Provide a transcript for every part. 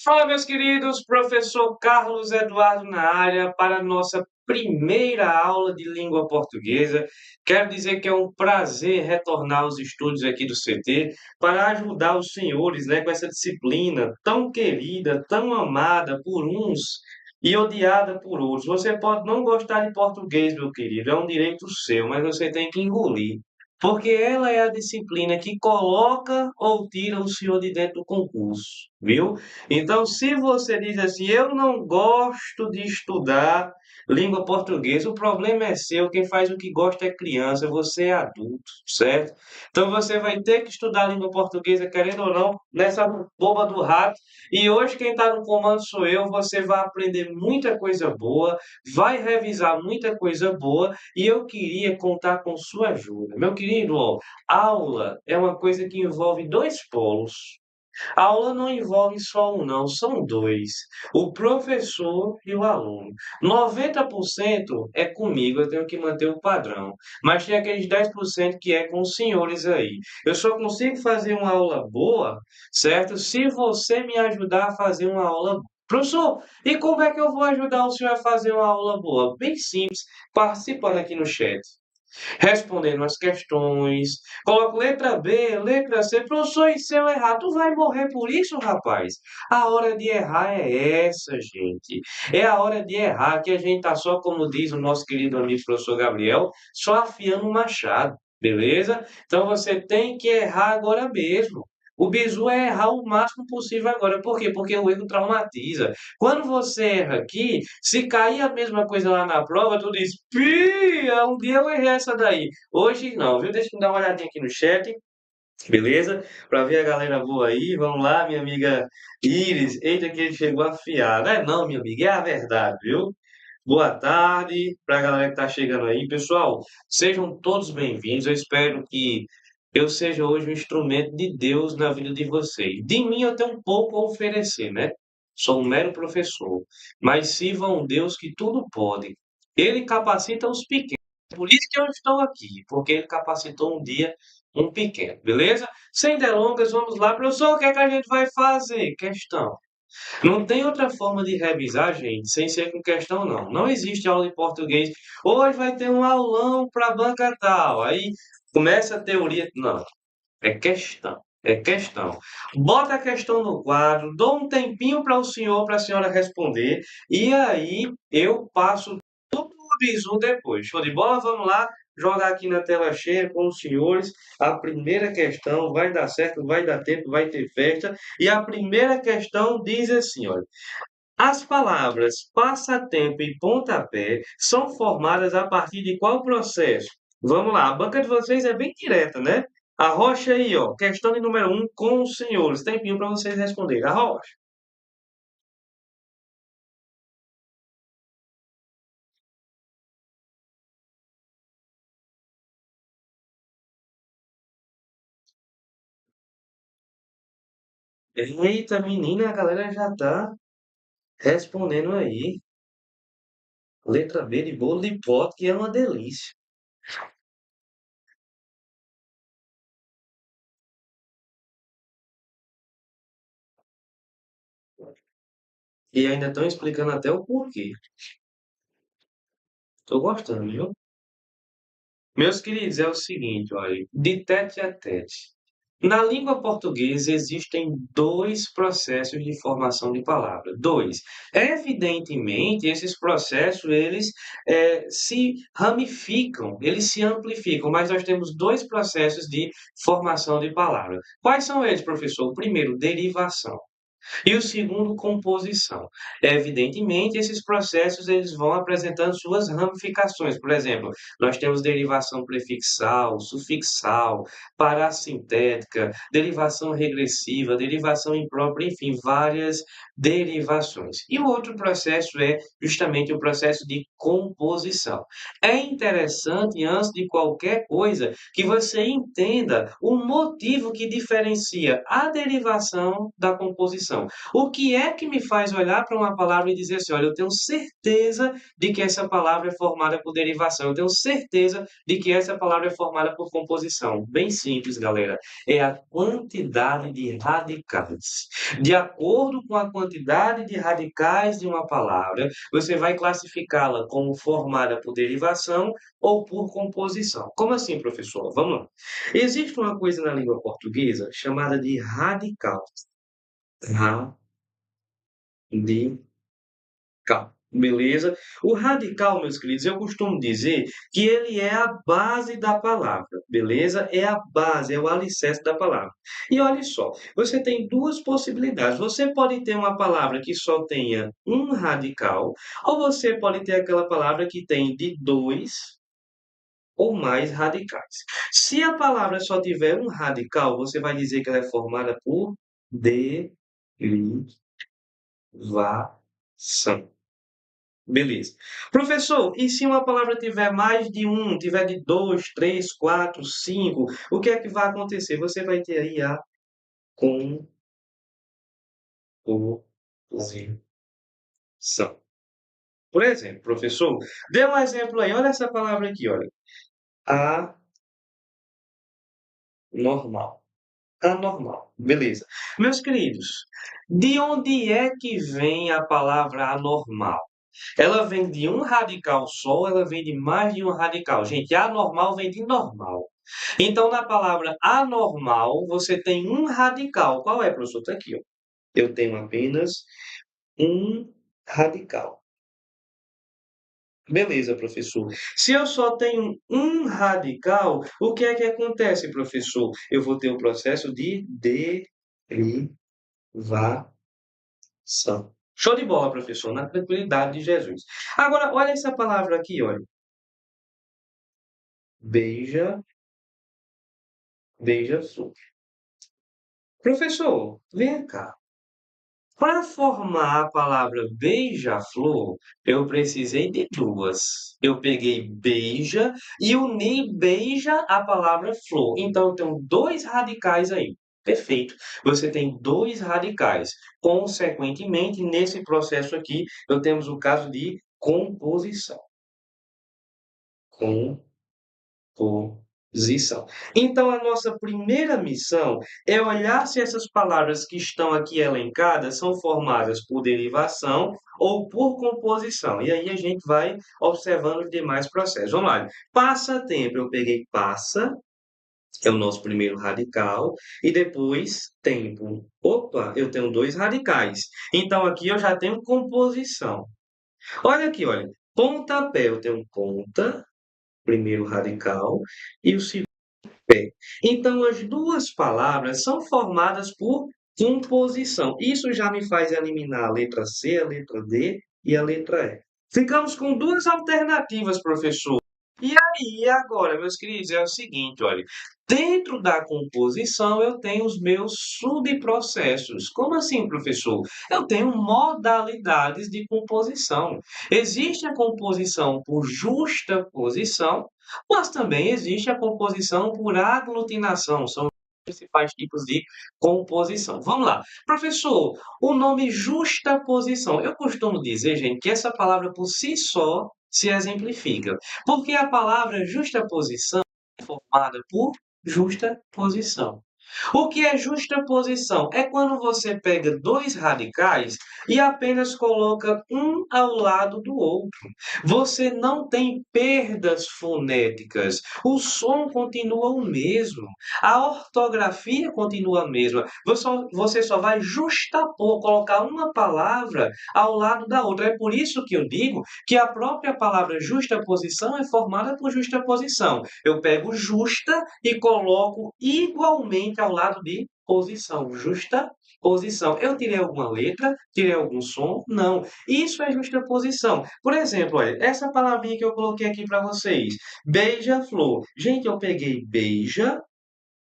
Fala, meus queridos, professor Carlos Eduardo na área para a nossa primeira aula de língua portuguesa. Quero dizer que é um prazer retornar aos estudos aqui do CT para ajudar os senhores, né, com essa disciplina tão querida, tão amada por uns e odiada por outros. Você pode não gostar de português, meu querido, é um direito seu, mas você tem que engolir. Porque ela é a disciplina que coloca ou tira o senhor de dentro do concurso, viu? Então, se você diz assim, eu não gosto de estudar língua portuguesa, o problema é seu. Quem faz o que gosta é criança, você é adulto, certo? Então, você vai ter que estudar língua portuguesa, querendo ou não, nessa boba do rato. E hoje, quem está no comando sou eu. Você vai aprender muita coisa boa, vai revisar muita coisa boa. E eu queria contar com sua ajuda. Meu querido, ó, aula é uma coisa que envolve dois polos. A aula não envolve só um, não, são dois. O professor e o aluno. 90% é comigo, eu tenho que manter o padrão. Mas tem aqueles 10% que é com os senhores aí. Eu só consigo fazer uma aula boa, certo? Se você me ajudar a fazer uma aula boa. Professor, e como é que eu vou ajudar o senhor a fazer uma aula boa? Bem simples, participando aqui no chat, respondendo as questões. Coloco letra B, letra C. Professor, e se eu errar? Tu vai morrer por isso, rapaz? A hora de errar é essa, gente. É a hora de errar que a gente tá só, como diz o nosso querido amigo professor Gabriel, só afiando o machado. Beleza? Então você tem que errar agora mesmo. O bizu é errar o máximo possível agora. Por quê? Porque o erro traumatiza. Quando você erra aqui, se cair a mesma coisa lá na prova, tu diz, pia, um dia eu errei essa daí. Hoje não, viu? Deixa eu dar uma olhadinha aqui no chat, beleza? Para ver a galera boa aí. Vamos lá, minha amiga Iris. Eita, que ele chegou afiado. Não é não, minha amiga, é a verdade, viu? Boa tarde para a galera que está chegando aí. Pessoal, sejam todos bem-vindos. Eu espero que eu seja hoje um instrumento de Deus na vida de vocês. De mim eu tenho um pouco a oferecer, né? Sou um mero professor, mas sirva um Deus que tudo pode. Ele capacita os pequenos. Por isso que eu estou aqui, porque ele capacitou um dia um pequeno, beleza? Sem delongas, vamos lá, professor. O que é que a gente vai fazer? Questão. Não tem outra forma de revisar, gente, sem ser com questão, não. Não existe aula de português. Hoje vai ter um aulão para banca tal. Aí começa a teoria. Não, é questão. É questão. Bota a questão no quadro, dou um tempinho para o senhor, para a senhora responder, e aí eu passo o bizu depois. Show de bola? Vamos lá jogar aqui na tela cheia com os senhores. A primeira questão vai dar certo, vai dar tempo, vai ter festa. E a primeira questão diz assim, olha. As palavras passatempo e pontapé são formadas a partir de qual processo? Vamos lá, a banca de vocês é bem direta, né? Arrocha aí, ó. Questão de número um com os senhores. Tempinho para vocês responderem. Arrocha. Eita, menina, a galera já tá respondendo aí. Letra B de bolo de pote, que é uma delícia. E ainda estão explicando até o porquê. Tô gostando, viu? Meus queridos, é o seguinte, olha, de tete a tete. Na língua portuguesa existem dois processos de formação de palavra. Dois. Evidentemente, esses processos eles se ramificam, eles se amplificam, mas nós temos dois processos de formação de palavra. Quais são eles, professor? O primeiro, derivação. E o segundo, composição. Evidentemente, esses processos eles vão apresentando suas ramificações. Por exemplo, nós temos derivação prefixal, sufixal, parassintética, derivação regressiva, derivação imprópria, enfim, várias derivações. E o outro processo é justamente o processo de composição. É interessante, antes de qualquer coisa, que você entenda o motivo que diferencia a derivação da composição. composição. O que é que me faz olhar para uma palavra e dizer assim: olha, eu tenho certeza de que essa palavra é formada por derivação, eu tenho certeza de que essa palavra é formada por composição? Bem simples, galera. É a quantidade de radicais. De acordo com a quantidade de radicais de uma palavra, você vai classificá-la como formada por derivação ou por composição. Como assim, professor? Vamos lá. Existe uma coisa na língua portuguesa chamada de radical. Radical. Beleza? O radical, meus queridos, eu costumo dizer que ele é a base da palavra, beleza? É a base, é o alicerce da palavra. E olha só, você tem duas possibilidades. Você pode ter uma palavra que só tenha um radical, ou você pode ter aquela palavra que tem de dois ou mais radicais. Se a palavra só tiver um radical, você vai dizer que ela é formada por derivação. Beleza. Professor, e se uma palavra tiver mais de um, tiver de dois, três, quatro, cinco, o que é que vai acontecer? Você vai ter aí a composição. Por exemplo, professor, dê um exemplo aí. Olha essa palavra aqui, olha. Anormal. Anormal. Beleza. Meus queridos, de onde é que vem a palavra anormal? Ela vem de um radical só, ou ela vem de mais de um radical. Gente, anormal vem de normal. Então, na palavra anormal, você tem um radical. Qual é, professor? Está aqui, ó. Eu tenho apenas um radical. Beleza, professor. Se eu só tenho um radical, o que é que acontece, professor? Eu vou ter o processo de derivação. Show de bola, professor, na tranquilidade de Jesus. Agora, olha essa palavra aqui, olha. Beija, beija-flor. Professor, vem cá. Para formar a palavra beija-flor, eu precisei de duas. Eu peguei beija e uni beija a palavra flor. Então, eu tenho dois radicais aí. Perfeito. Você tem dois radicais. Consequentemente, nesse processo aqui, eu temos o caso de composição. Composição. Então, a nossa primeira missão é olhar se essas palavras que estão aqui elencadas são formadas por derivação ou por composição. E aí a gente vai observando os demais processos. Vamos lá. Passatempo, eu peguei passa, que é o nosso primeiro radical, e depois tempo. Opa, eu tenho dois radicais. Então, aqui eu já tenho composição. Olha aqui, olha. Pontapé, eu tenho ponta, primeiro radical, e o segundo pé. Então, as duas palavras são formadas por composição. Isso já me faz eliminar a letra C, a letra D e a letra E. Ficamos com duas alternativas, professor. E aí, agora, meus queridos, é o seguinte, olha. Dentro da composição, eu tenho os meus subprocessos. Como assim, professor? Eu tenho modalidades de composição. Existe a composição por justaposição, mas também existe a composição por aglutinação. São os principais tipos de composição. Vamos lá. Professor, o nome justaposição. Eu costumo dizer, gente, que essa palavra por si só se exemplifica. Porque a palavra justaposição é formada por justa posição. O que é justa posição? É quando você pega dois radicais e apenas coloca um ao lado do outro. Você não tem perdas fonéticas. O som continua o mesmo. A ortografia continua a mesma. Você só vai justapor, colocar uma palavra ao lado da outra. É por isso que eu digo que a própria palavra justaposição é formada por justaposição. Eu pego justa e coloco igualmente ao lado de posição. Justa posição. Eu tirei alguma letra? Tirei algum som? Não. Isso é justaposição. Por exemplo, olha, essa palavrinha que eu coloquei aqui para vocês. Beija-flor. Gente, eu peguei beija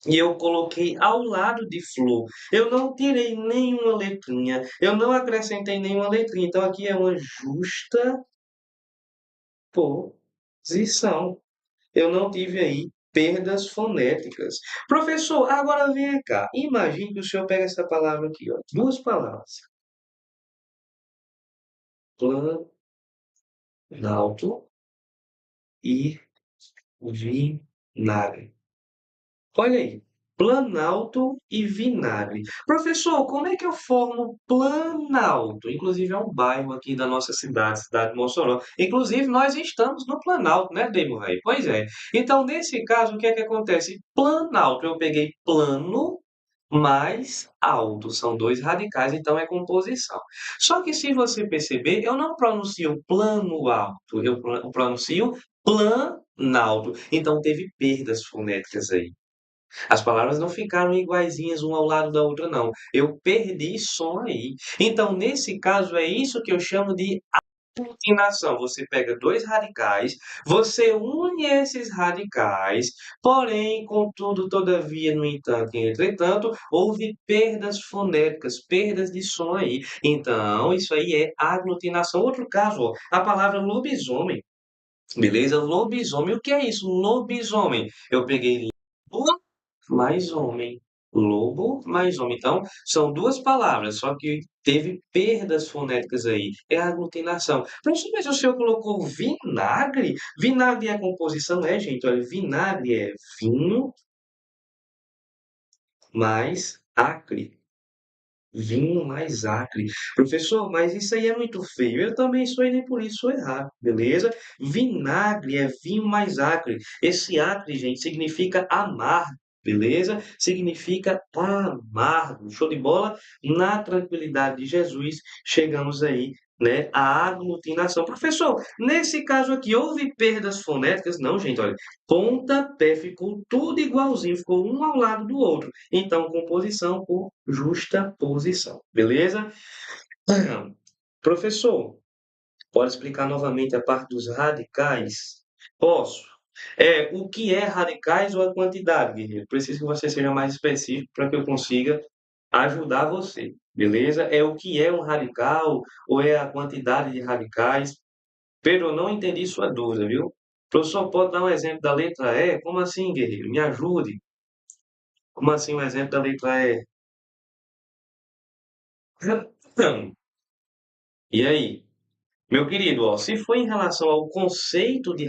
e eu coloquei ao lado de flor. Eu não tirei nenhuma letrinha. Eu não acrescentei nenhuma letrinha. Então, aqui é uma justa posição. Eu não tive aí perdas fonéticas. Professor, agora vem cá. Imagine que o senhor pega essa palavra aqui, ó, duas palavras. Planalto e vinagre. Olha aí, Planalto e Vinagre. Professor, como é que eu formo Planalto? Inclusive é um bairro aqui da nossa cidade, cidade de Mossoró. Inclusive nós estamos no Planalto, né, Demo Rei? Pois é. Então, nesse caso, o que é que acontece? Planalto, eu peguei plano mais alto, são dois radicais, então é composição. Só que se você perceber, eu não pronuncio plano alto, eu pronuncio planalto. Então teve perdas fonéticas aí. As palavras não ficaram iguaizinhas uma ao lado da outra, não. Eu perdi som aí. Então, nesse caso, é isso que eu chamo de aglutinação. Você pega dois radicais, você une esses radicais, porém, contudo, todavia, no entanto e entretanto, houve perdas fonéticas, perdas de som aí. Então, isso aí é aglutinação. Outro caso, ó, a palavra lobisomem. Beleza? Lobisomem. O que é isso? Lobisomem. Eu peguei mais homem. Lobo mais homem. Então, são duas palavras, só que teve perdas fonéticas aí. É a aglutinação. Professor, mas o senhor colocou vinagre? Vinagre é composição? É, gente. Olha, vinagre é vinho mais acre. Vinho mais acre. Professor, mas isso aí é muito feio. Eu também sou e nem por isso sou errado, beleza? Vinagre é vinho mais acre. Esse acre, gente, significa amargo, beleza? Significa amargo. Show de bola? Na tranquilidade de Jesus, chegamos aí, né, à aglutinação. Professor, nesse caso aqui, houve perdas fonéticas? Não, gente, olha. Pontapé ficou tudo igualzinho, ficou um ao lado do outro. Então, composição por justa posição. Beleza? Professor, pode explicar novamente a parte dos radicais? Posso. O que é radicais ou a quantidade, guerreiro? Preciso que você seja mais específico para que eu consiga ajudar você. Beleza? É o que é um radical ou é a quantidade de radicais? Pedro, eu não entendi sua dúvida, viu? Professor, pode dar um exemplo da letra E? Como assim, guerreiro? Me ajude. Como assim um exemplo da letra E? E aí? Meu querido, ó, se for em relação ao conceito de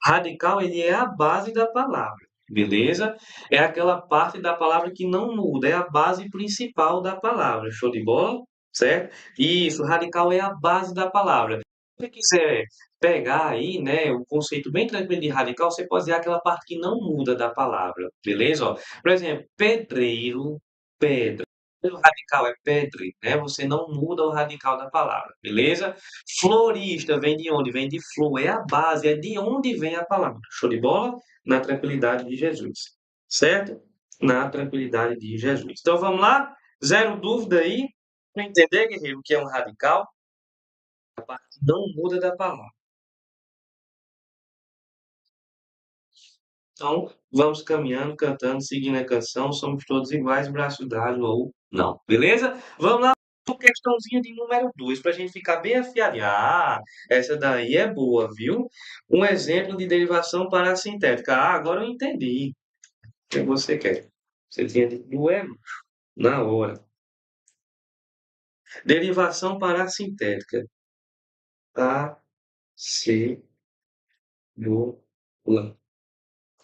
radical, ele é a base da palavra, beleza? É aquela parte da palavra que não muda, é a base principal da palavra. Show de bola? Certo? Isso, radical é a base da palavra. Se você quiser pegar aí, né, o conceito bem tranquilo de radical, você pode dizer aquela parte que não muda da palavra, beleza? Ó, por exemplo, pedreiro, pedra. O radical é pedre, né? Você não muda o radical da palavra, beleza? Florista vem de onde? Vem de flor, é a base, é de onde vem a palavra. Show de bola? Na tranquilidade de Jesus, certo? Na tranquilidade de Jesus. Então vamos lá? Zero dúvida aí. Para entender, guerreiro, o que é um radical? A parte que não muda da palavra. Então, vamos caminhando, cantando, seguindo a canção, somos todos iguais, braço dado ou não. Beleza? Vamos lá, uma questãozinha de número 2, para a gente ficar bem afiado. Ah, essa daí é boa, viu? Um exemplo de derivação parassintética. Ah, agora eu entendi. O que você quer? Você tinha dito do é na hora. Derivação parassintética. A, C, do, lá.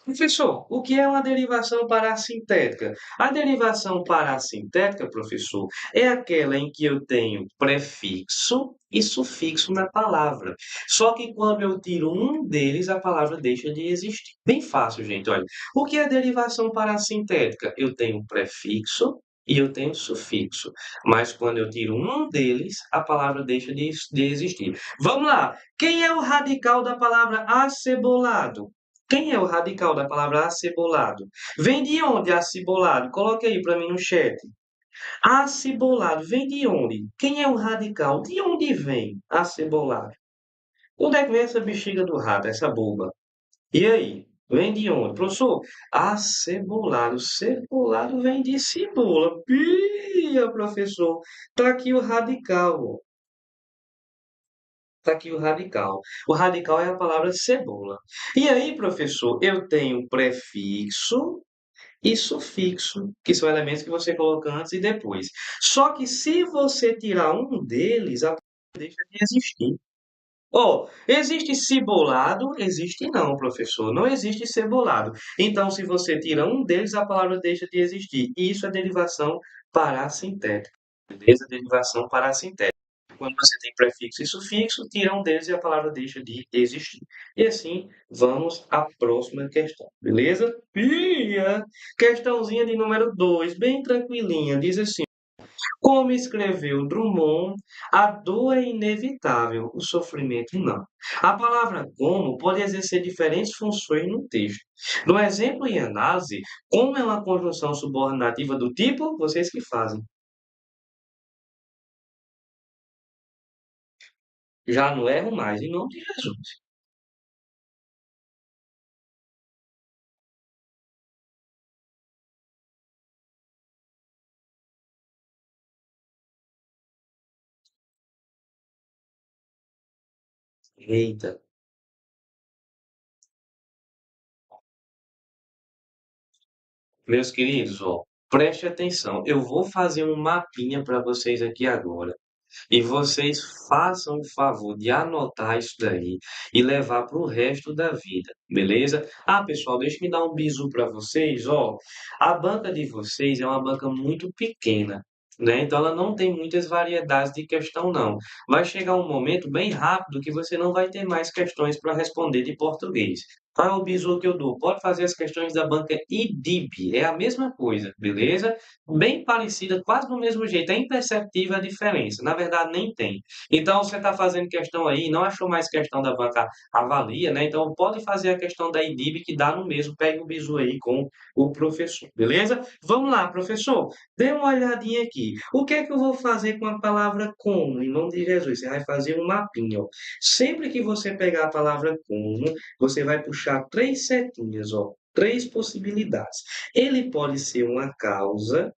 Professor, o que é uma derivação parassintética? A derivação parassintética, professor, é aquela em que eu tenho prefixo e sufixo na palavra. Só que quando eu tiro um deles, a palavra deixa de existir. Bem fácil, gente. Olha, o que é derivação parassintética? Eu tenho prefixo e eu tenho sufixo. Mas quando eu tiro um deles, a palavra deixa de existir. Vamos lá. Quem é o radical da palavra acebolado? Quem é o radical da palavra acebolado? Vem de onde acebolado? Coloque aí para mim no chat. Acebolado vem de onde? Quem é o radical? De onde vem acebolado? Onde é que vem essa bexiga do rato, essa boba? E aí? Vem de onde? Professor, acebolado. Cebolado vem de cebola. Pia, professor. Tá aqui o radical, ó. Tá aqui o radical. O radical é a palavra cebola. E aí, professor, eu tenho prefixo e sufixo, que são elementos que você coloca antes e depois. Só que se você tirar um deles, a palavra deixa de existir. Ó, existe cibolado? Existe não, professor. Não existe cebolado. Então, se você tira um deles, a palavra deixa de existir. E isso é derivação parassintética. Beleza? Derivação parassintética. Quando você tem prefixo e sufixo, tira um deles e a palavra deixa de existir. E assim, vamos à próxima questão. Beleza? Pia! Questãozinha de número 2, bem tranquilinha. Diz assim. Como escreveu Drummond, a dor é inevitável, o sofrimento não. A palavra como pode exercer diferentes funções no texto. No exemplo em análise, como é uma conjunção subordinativa do tipo, vocês que fazem. Já não erro mais, em nome de Jesus. Eita, meus queridos, ó, preste atenção. Eu vou fazer um mapinha para vocês aqui agora. E vocês façam o favor de anotar isso daí e levar para o resto da vida, beleza? Ah, pessoal, deixa eu me dar um bisu para vocês, ó. A banca de vocês é uma banca muito pequena, né? Então ela não tem muitas variedades de questão, não. Vai chegar um momento bem rápido que você não vai ter mais questões para responder de português. Qual é o bizu que eu dou? Pode fazer as questões da banca IDIB, é a mesma coisa, beleza? Bem parecida, quase do mesmo jeito. É imperceptível a diferença. Na verdade, nem tem. Então, você está fazendo questão aí, não achou mais questão da banca avalia, né? Então, pode fazer a questão da IDIB que dá no mesmo. Pegue o bizu aí com o professor, beleza? Vamos lá, professor. Dê uma olhadinha aqui. O que é que eu vou fazer com a palavra como? Em nome de Jesus, você vai fazer um mapinha, ó. Sempre que você pegar a palavra como, você vai puxar três setinhas, ó. Três possibilidades. Ele pode ser uma causa,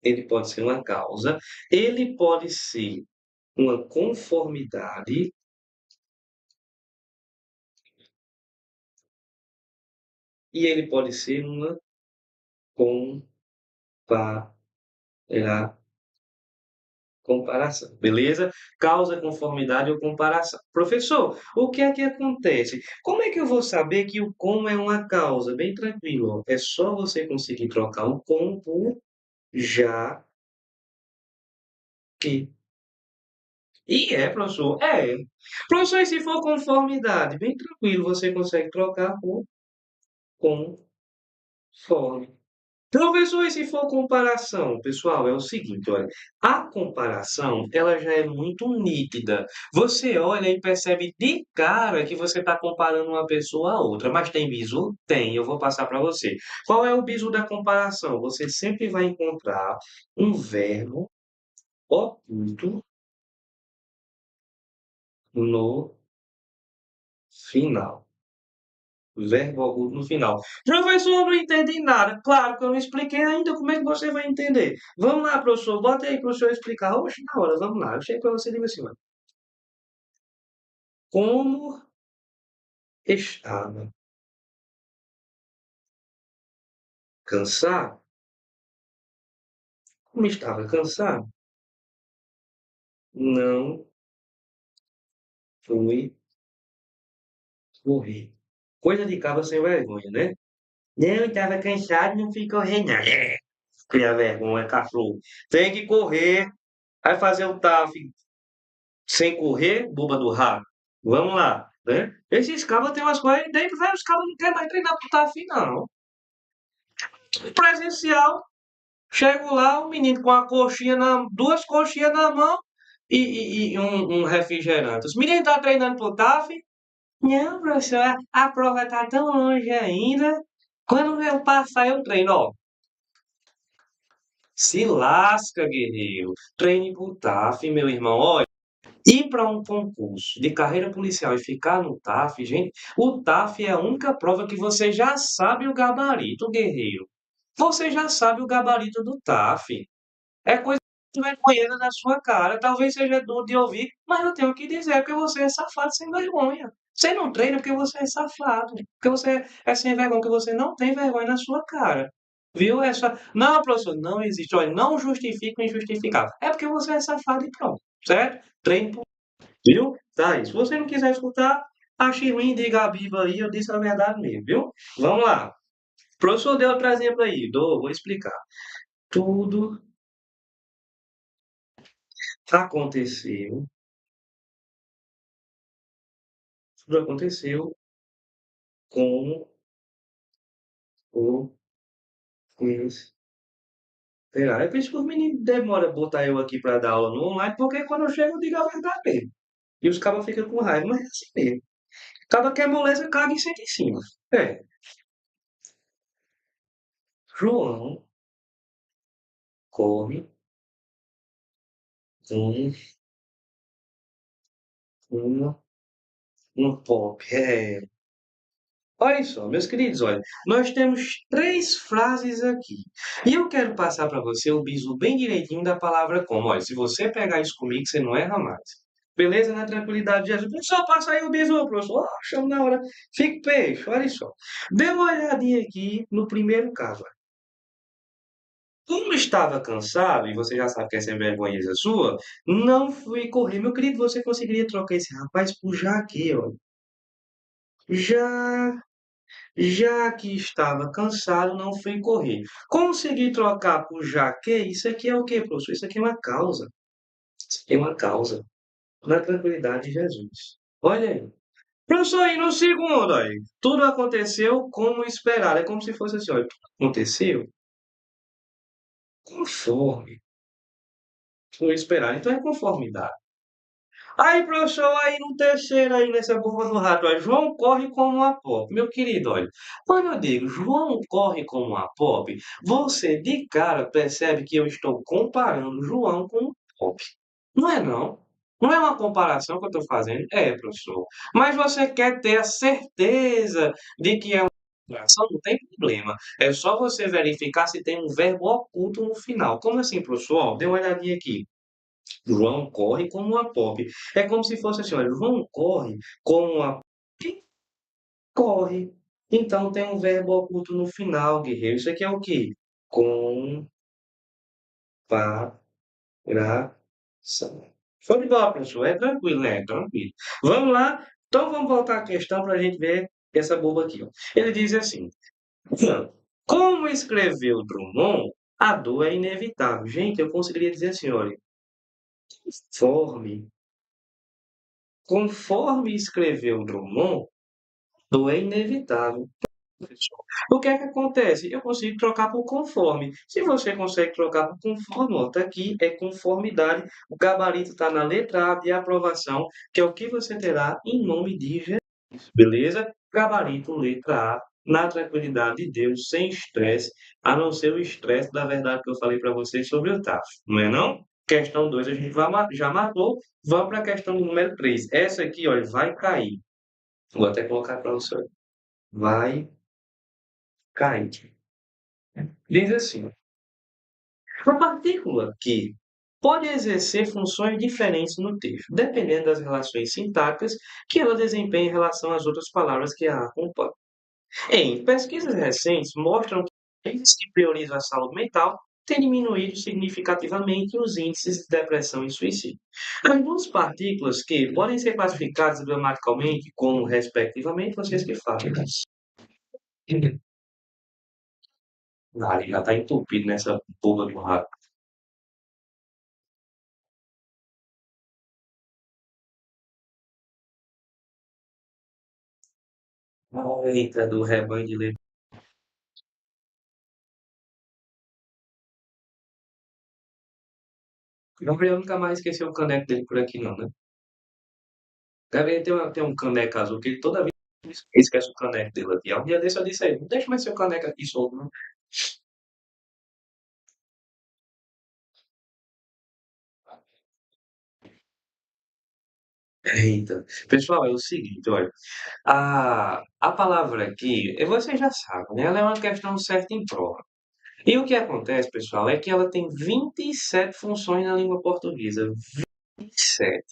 ele pode ser uma causa, ele pode ser uma conformidade e ele pode ser uma compara- comparação, beleza? Causa, conformidade ou comparação. Professor, o que é que acontece? Como é que eu vou saber que o com é uma causa? Bem tranquilo, ó. É só você conseguir trocar o com por já que. E é, professor, é. Professor, e se for conformidade? Bem tranquilo, você consegue trocar por conforme. Professor, e se for comparação? Pessoal, é o seguinte, olha, a comparação, ela já é muito nítida. Você olha e percebe de cara que você está comparando uma pessoa a outra. Mas tem bizu? Tem, eu vou passar para você. Qual é o bizu da comparação? Você sempre vai encontrar um verbo oculto no final. Verbo agudo no final. Professor, eu não entendi nada. Claro que eu não expliquei ainda. Como é que você vai entender? Vamos lá, professor. Bota aí para o senhor explicar. Oxe, na hora, vamos lá. Eu chego para você e digo assim, ó. Como estava cansado? Como estava cansado? Não fui correr. Coisa de cabra sem vergonha, né? Não, estava cansado, não fui correr, não. É, cria vergonha, cachorro. Tem que correr. Vai fazer o TAF sem correr, boba do rato. Vamos lá, né? Esses cabos têm umas coisas, daí velho, os cabos não querem mais treinar pro TAF, não. Presencial, chego lá, o menino com a coxinha duas coxinhas na mão e um refrigerante. Os meninos estão treinando pro TAF? Não, professor, a prova está tão longe ainda. Quando eu passar, eu treino, ó. Se lasca, guerreiro. Treine pro TAF, meu irmão. Ó, ir para um concurso de carreira policial e ficar no TAF, gente, o TAF é a única prova que você já sabe o gabarito, guerreiro. Você já sabe o gabarito do TAF. É coisa. vergonha na sua cara. Talvez seja duro de ouvir, mas eu tenho que dizer, porque você é safado sem vergonha. Você não treina porque você é safado. Porque você é sem vergonha, porque você não tem vergonha na sua cara. Viu? Essa... Não, professor, não existe. Olha, não justifica o injustificável. É porque você é safado e pronto. Certo? Treine por... Viu? Tá aí. Se você não quiser escutar, ache ruim, diga a Bíblia aí, eu disse a verdade mesmo, viu? Vamos lá. O professor deu outro exemplo aí. Vou explicar. Tudo aconteceu, tudo aconteceu como o esperado. É por isso que os meninos demoram a botar eu aqui para dar aula no online, porque quando eu chego eu digo a verdade mesmo. E os cabas ficam com raiva, mas é assim mesmo. Acaba que é moleza, caga e senta em cima. É. João come um, uma, um pop. É. Olha só, meus queridos, olha, nós temos três frases aqui. E eu quero passar para você o bizu bem direitinho da palavra como. Olha, se você pegar isso comigo, você não erra mais. Beleza? Na tranquilidade de Jesus. Professor, passa aí o bizu, professor. Ah, chama na hora. Fique peixe, olha só. Dê uma olhadinha aqui no primeiro caso. Olha. Como estava cansado, e você já sabe que essa é vergonha sua, não fui correr. Meu querido, você conseguiria trocar esse rapaz por Jaque, ó. Já Já que estava cansado, não fui correr. Consegui trocar por já que? Isso aqui é o quê, professor? Isso aqui é uma causa. Isso aqui é uma causa. Na tranquilidade de Jesus. Olha aí. Professor, e no segundo, aí? Tudo aconteceu como esperado. É como se fosse assim, olha, tudo aconteceu conforme foi esperado. Então é conformidade. Aí, professor, aí no terceiro, aí nessa bomba do rato, ó, João corre como uma pop. Meu querido, olha, quando eu digo João corre como uma pop, você de cara percebe que eu estou comparando João com um pop. Não é não. Não é uma comparação que eu estou fazendo. É, professor. Mas você quer ter a certeza de que é uma comparação, não tem problema. É só você verificar se tem um verbo oculto no final. Como assim, professor? Ó, dê uma olhadinha aqui. João corre como uma pop. É como se fosse assim, olha, João corre como uma corre. Então tem um verbo oculto no final, guerreiro. Isso aqui é o quê? Comparação. Foi de bola, professor. É tranquilo, né? Tranquilo. Vamos lá. Então vamos voltar à questão para a gente ver essa boba aqui. Ó. Ele diz assim: como escreveu Drummond, a dor é inevitável. Gente, eu conseguiria dizer assim, olha, conforme, conforme escreveu Drummond, dor é inevitável. Professor. O que é que acontece? Eu consigo trocar por conforme. Se você consegue trocar por conforme, ó, tá aqui, é conformidade. O gabarito está na letra A de aprovação, que é o que você terá em nome de Jesus. Beleza? Gabarito, letra A, na tranquilidade de Deus, sem estresse, a não ser o estresse da verdade que eu falei para vocês sobre o TAF. Não é não? Questão 2 a gente já matou. Vamos para a questão número 3. Essa aqui, olha, vai cair. Vou até colocar para você. Vai cair. Diz assim: uma partícula que pode exercer funções diferentes no texto, dependendo das relações sintáticas que ela desempenha em relação às outras palavras que a acompanham. Em pesquisas recentes, mostram que países que priorizam a saúde mental têm diminuído significativamente os índices de depressão e suicídio. As duas partículas que podem ser classificadas gramaticalmente como, respectivamente, vocês que falam. Ah, já está entupido nessa porra do rato. Eita, do rebanho de leite. Gabriel nunca mais esqueceu o caneco dele por aqui, não, né? Gabriel tem um caneco azul que ele toda vez esquece o caneco dele aqui. Um dia desse eu disse a ele, não deixa mais seu caneco aqui solto, não. Eita. Pessoal, é o seguinte, olha. A palavra aqui, você já sabe, né? Ela é uma questão certa em prova. E o que acontece, pessoal, é que ela tem 27 funções na língua portuguesa. 27.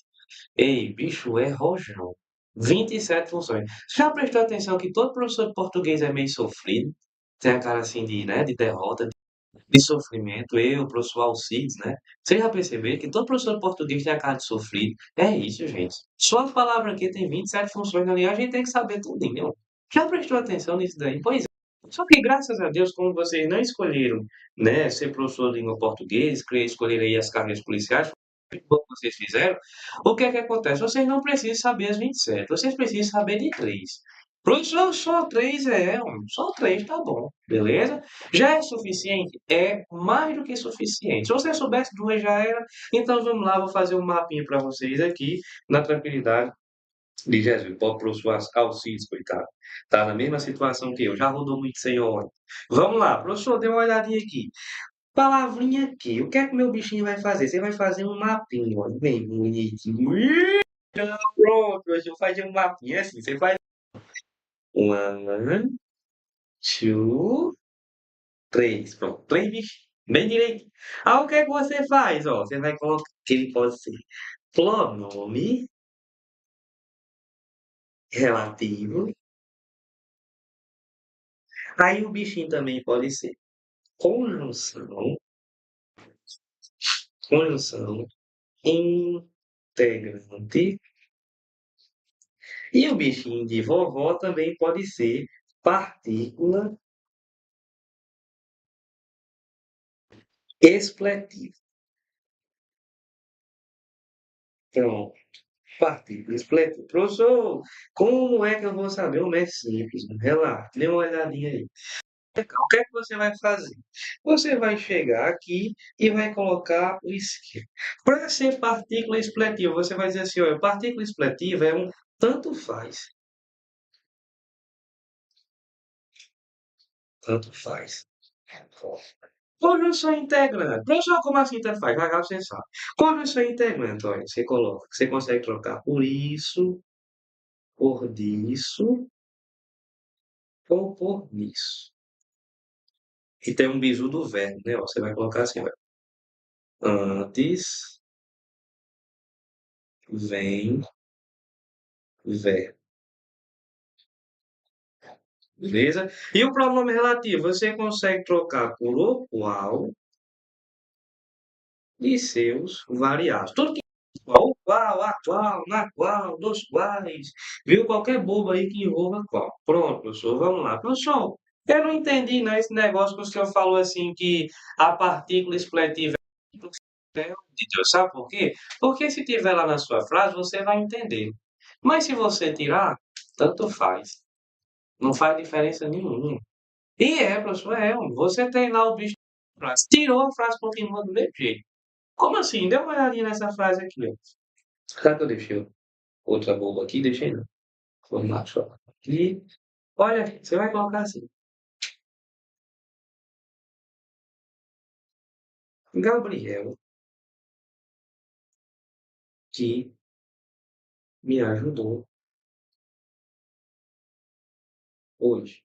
Ei, bicho, é rojão. 27 funções. Já prestou atenção que todo professor de português é meio sofrido? Tem a cara assim de, né, de derrota, de sofrimento. Eu, o professor Alcides, né? Vocês já perceberam que todo professor de português tem a cara de sofrido? É isso, gente. Só a palavra aqui tem 27 funções ali, a gente tem que saber tudinho. Já prestou atenção nisso daí? Pois é. Só que graças a Deus, como vocês não escolheram, né, ser professor de língua portuguesa, escolheram aí as carreiras policiais, muito bom que vocês fizeram, o que é que acontece? Vocês não precisam saber as 27, vocês precisam saber de três. Professor, só três só três tá bom, beleza? Já é suficiente? É mais do que suficiente. Se você soubesse duas já era, então vamos lá, vou fazer um mapinha para vocês aqui, na tranquilidade de Jesus. O pobre professor Alcides, coitado, tá na mesma situação que eu, já rodou muito sem hora. Vamos lá, professor, dê uma olhadinha aqui. Palavrinha aqui, o que é que meu bichinho vai fazer? Você vai fazer um mapinha, ó, bem bonitinho. Ih, pronto, professor, fazer um mapinha assim, você faz one, two, três, pronto, três bichinhos, bem direitinho. Aí o que é que você faz, ó? Você vai colocar, que ele pode ser pronome relativo, aí o bichinho também pode ser conjunção, conjunção integrante, e o bichinho de vovó também pode ser partícula expletiva. Pronto, partícula expletiva. Professor, como é que eu vou saber? O é simples, relaxa, dê uma olhadinha aí. O que é que você vai fazer? Você vai chegar aqui e vai colocar o esquema. Para ser partícula expletiva, você vai dizer assim, olha, partícula expletiva é um tanto faz. Tanto faz. Conjunção integrante. Professor, como assim tanto faz? Já já você sabe. Conjunção integrante, olha, você coloca. Você consegue trocar por isso, por disso ou por nisso. E tem um bizu do verbo, né? Ó, você vai colocar assim, ó. Antes vem verbo. Beleza? E o pronome relativo, você consegue trocar por o qual e seus variados. Tudo que o qual, a qual, na qual, dos quais, viu? Qualquer bobo aí que envolva qual. Pronto, professor, vamos lá. Professor, eu não entendi, né, esse negócio que o senhor falou assim, que a partícula expletiva é de Deus. Sabe por quê? Porque se tiver lá na sua frase, você vai entender. Mas se você tirar, tanto faz. Não faz diferença nenhuma. E é, professor, você tem lá o bicho da frase. Tirou a frase, continua do mesmo jeito. Como assim? Dê uma olhadinha nessa frase aqui, ó. Será que eu deixei outra boba aqui? Deixei não. Vamos lá, deixa eu aqui. Olha, você vai colocar assim. Gabriel, que me ajudou hoje.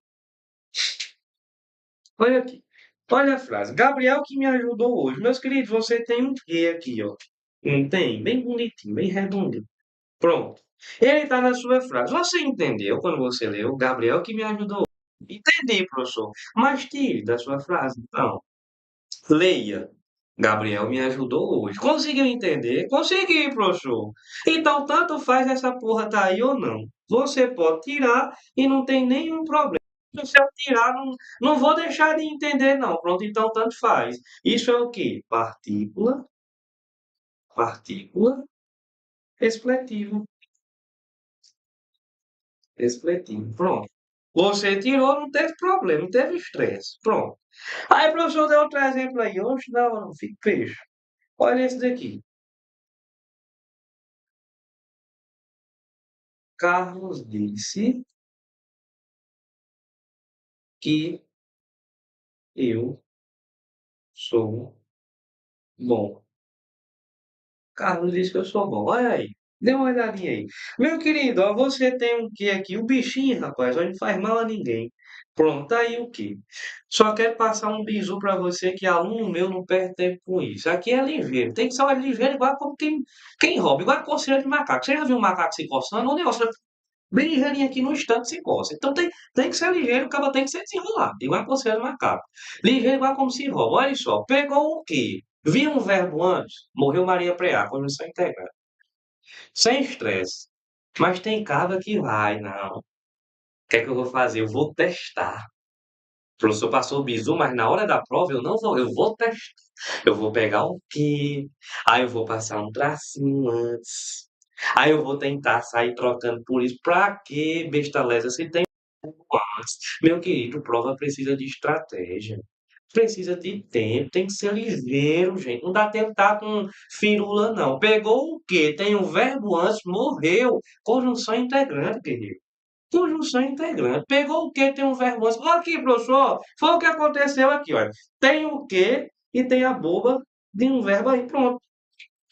Olha aqui. Olha a frase. Gabriel que me ajudou hoje. Meus queridos, você tem um que aqui, ó. Não tem? Bem bonitinho, bem redondinho. Pronto. Ele está na sua frase. Você entendeu quando você leu? Gabriel que me ajudou. Entendi, professor. Mas tire da sua frase. Então, leia. Gabriel me ajudou hoje. Conseguiu entender? Consegui, professor. Então, tanto faz essa porra tá aí ou não. Você pode tirar e não tem nenhum problema. Se eu tirar, não vou deixar de entender, não. Pronto, então tanto faz. Isso é o quê? Partícula expletiva. Expletivo. Pronto. Você tirou, não teve problema, não teve estresse. Pronto. Aí, professor, deu outro exemplo aí. Oxe, não, fico peixe. Olha esse daqui. Carlos disse que eu sou bom. Carlos disse que eu sou bom. Olha aí. Dê uma olhadinha aí. Meu querido, ó, você tem um que aqui? O bichinho, rapaz, ó, não faz mal a ninguém. Pronto, tá aí o que? Só quero passar um bizu pra você que aluno meu não perde tempo com isso. Aqui é ligeiro. Tem que ser ligeiro igual como quem rouba, igual a coceira de macaco. Você já viu um macaco se coçando? O negócio é bem ligeirinho aqui no instante se coça. Então tem que ser ligeiro, o cara tem que ser desenrolado, igual a coceira de macaco. Ligeiro igual como se rouba. Olha só, pegou o quê? Vi um verbo antes, morreu Maria Preá, conjunção integrada. Sem estresse. Mas tem cabra que vai, não. O que é que eu vou fazer? Eu vou testar. O professor passou o bizu, mas na hora da prova eu não vou, eu vou testar. Eu vou pegar um quê? Aí eu vou passar um tracinho antes. Aí eu vou tentar sair trocando por isso. Pra quê, besta lesa? Se tem antes. Meu querido, prova precisa de estratégia. Precisa de tempo, tem que ser ligeiro, gente. Não dá tempo de estar com firula, não. Pegou o quê? Tem um verbo antes, morreu. Conjunção integrante, querido. Conjunção integrante. Pegou o quê? Tem um verbo antes. Olha aqui, professor. Foi o que aconteceu aqui, olha. Tem o quê e tem a boba de um verbo aí. Pronto.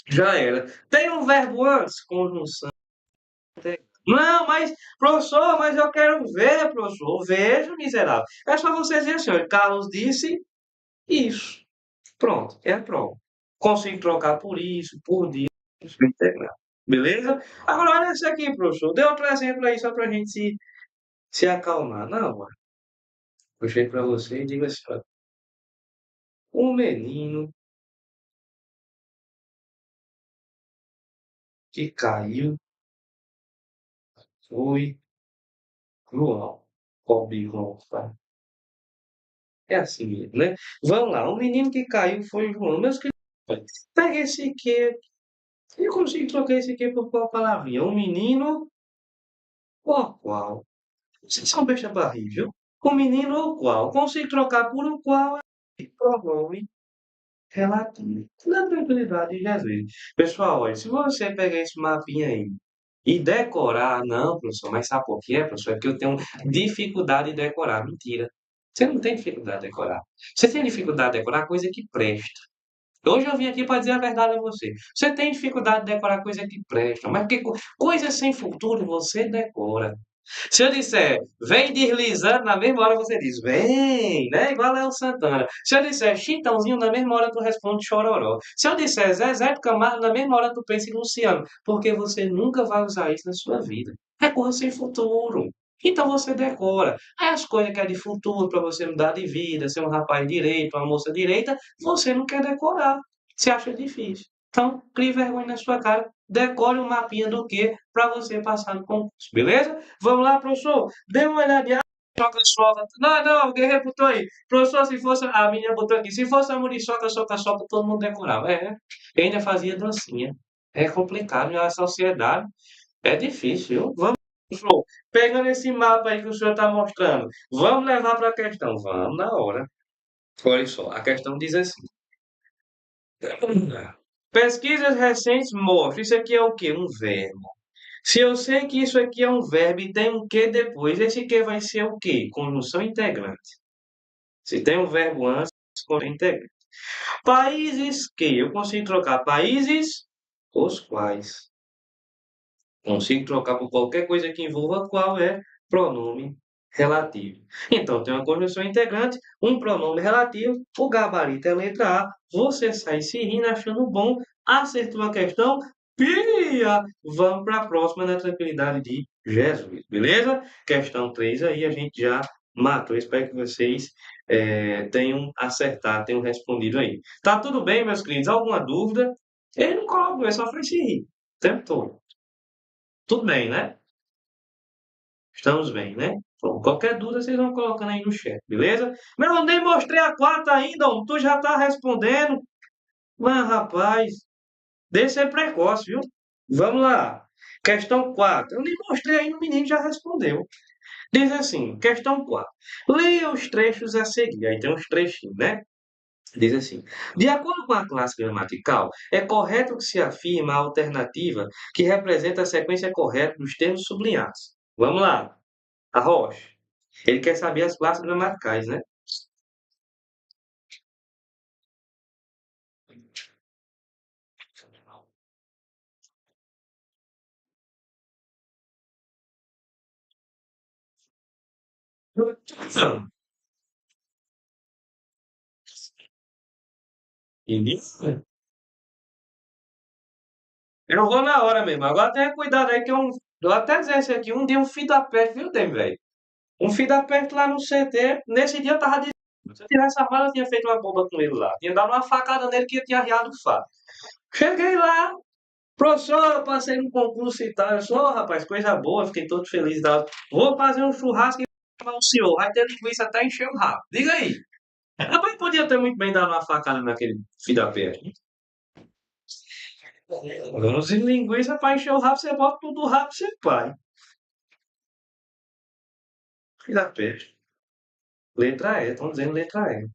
Já era. Tem um verbo antes, conjunção integrante. Não, mas, professor, mas eu quero ver, professor. Veja, miserável. É só você dizer assim, olha, Carlos disse isso. Pronto, é a prova. Consigo trocar por isso, por dia, integral. Beleza? Agora olha esse aqui, professor. Dê outro exemplo aí só pra gente se acalmar. Não, mano. Puxei pra você e diga assim, ó. Um menino que caiu foi João. Pobre João, tá? É assim mesmo, né? Vamos lá. Um menino que caiu foi João. Meus queridos, pega esse que. Eu consigo trocar esse aqui por qual palavrinha? Um menino, o qual? Vocês são besta barriga, viu? O menino o qual? Consigo trocar por o qual é pronome relativo. Na tranquilidade de Jesus. Pessoal, olha, se você pegar esse mapinha aí e decorar, não, professor, mas sabe por quê, professor? É porque eu tenho dificuldade de decorar. Mentira. Você não tem dificuldade de decorar. Você tem dificuldade de decorar coisa que presta. Hoje eu vim aqui para dizer a verdade a você. Você tem dificuldade de decorar coisa que presta, mas porque coisa sem futuro você decora. Se eu disser, vem deslizando, na mesma hora você diz, vem, né? Igual Léo Santana. Se eu disser Chitãozinho, na mesma hora tu responde Chororó. Se eu disser Zezé de Camargo, na mesma hora tu pensa em Luciano. Porque você nunca vai usar isso na sua vida. É coisa sem futuro. Então você decora. Aí as coisas que é de futuro, para você mudar de vida, ser um rapaz direito, uma moça direita, você não quer decorar. Você acha difícil. Então, crie vergonha na sua cara. Decore um mapinha do que para você passar no concurso, beleza? Vamos lá, professor. Dê uma olhadinha. Soca, soca. Não, não, o guerreiro botou aí. Professor, se fosse. A menina botou aqui. Se fosse a muriçoca, soca, soca, todo mundo decorava. É, eu ainda fazia dancinha. É complicado, a sociedade é difícil, viu? Vamos, professor. Pegando esse mapa aí que o senhor está mostrando, vamos levar para a questão. Vamos na hora. Olha só, a questão diz assim. Pesquisas recentes mostram. Isso aqui é o quê? Um verbo. Se eu sei que isso aqui é um verbo e tem um que depois, esse que vai ser o quê? Conjunção integrante. Se tem um verbo antes, conjunção integrante. Países que eu consigo trocar países os quais. Consigo trocar por qualquer coisa que envolva qual é pronome relativo. Então, tem uma conjunção integrante, um pronome relativo, o gabarito é a letra A, você sai se rindo achando bom, acertou a questão, pia! Vamos para a próxima na tranquilidade de Jesus, beleza? Questão 3 aí a gente já matou, espero que vocês tenham acertado, tenham respondido aí. Tá tudo bem, meus queridos? Alguma dúvida? Ele não coloca, é só para se rir o tempo todo. Tudo bem, né? Estamos bem, né? Bom, qualquer dúvida vocês vão colocando aí no chat, beleza? Mas eu nem mostrei a quarta ainda, homem. Tu já tá respondendo. Mas, rapaz, desse é precoce, viu? Vamos lá. Questão 4. Eu nem mostrei ainda, o menino já respondeu. Diz assim, questão 4. Leia os trechos a seguir. Aí tem uns trechinhos, né? Diz assim: de acordo com a classe gramatical, é correto que se afirma a alternativa que representa a sequência correta dos termos sublinhados. Vamos lá. Arrocha. Ele quer saber as classes gramaticais, né? Entendeu? Eu vou na hora mesmo. Agora tenha cuidado aí que eu até dizer esse aqui, um dia um filho da peste, viu, Demi, velho? Um filho da peste lá no CT, nesse dia eu tava dizendo, se eu tivesse armado, eu tinha feito uma bomba com ele lá. Tinha dado uma facada nele que eu tinha arriado o fato. Cheguei lá, professor, eu passei no concurso e tal. Eu sou, "Ô, rapaz, coisa boa, fiquei todo feliz e tal. Vou fazer um churrasco e chamar o senhor. Vai ter linguiça até encher o rabo. Diga aí. Rapaz, podia ter muito bem dado uma facada naquele filho da peste. Agora, se linguiça pra encher o rabo, você bota tudo no rabo, você vai. Filho da peste. Letra E, estão dizendo letra E.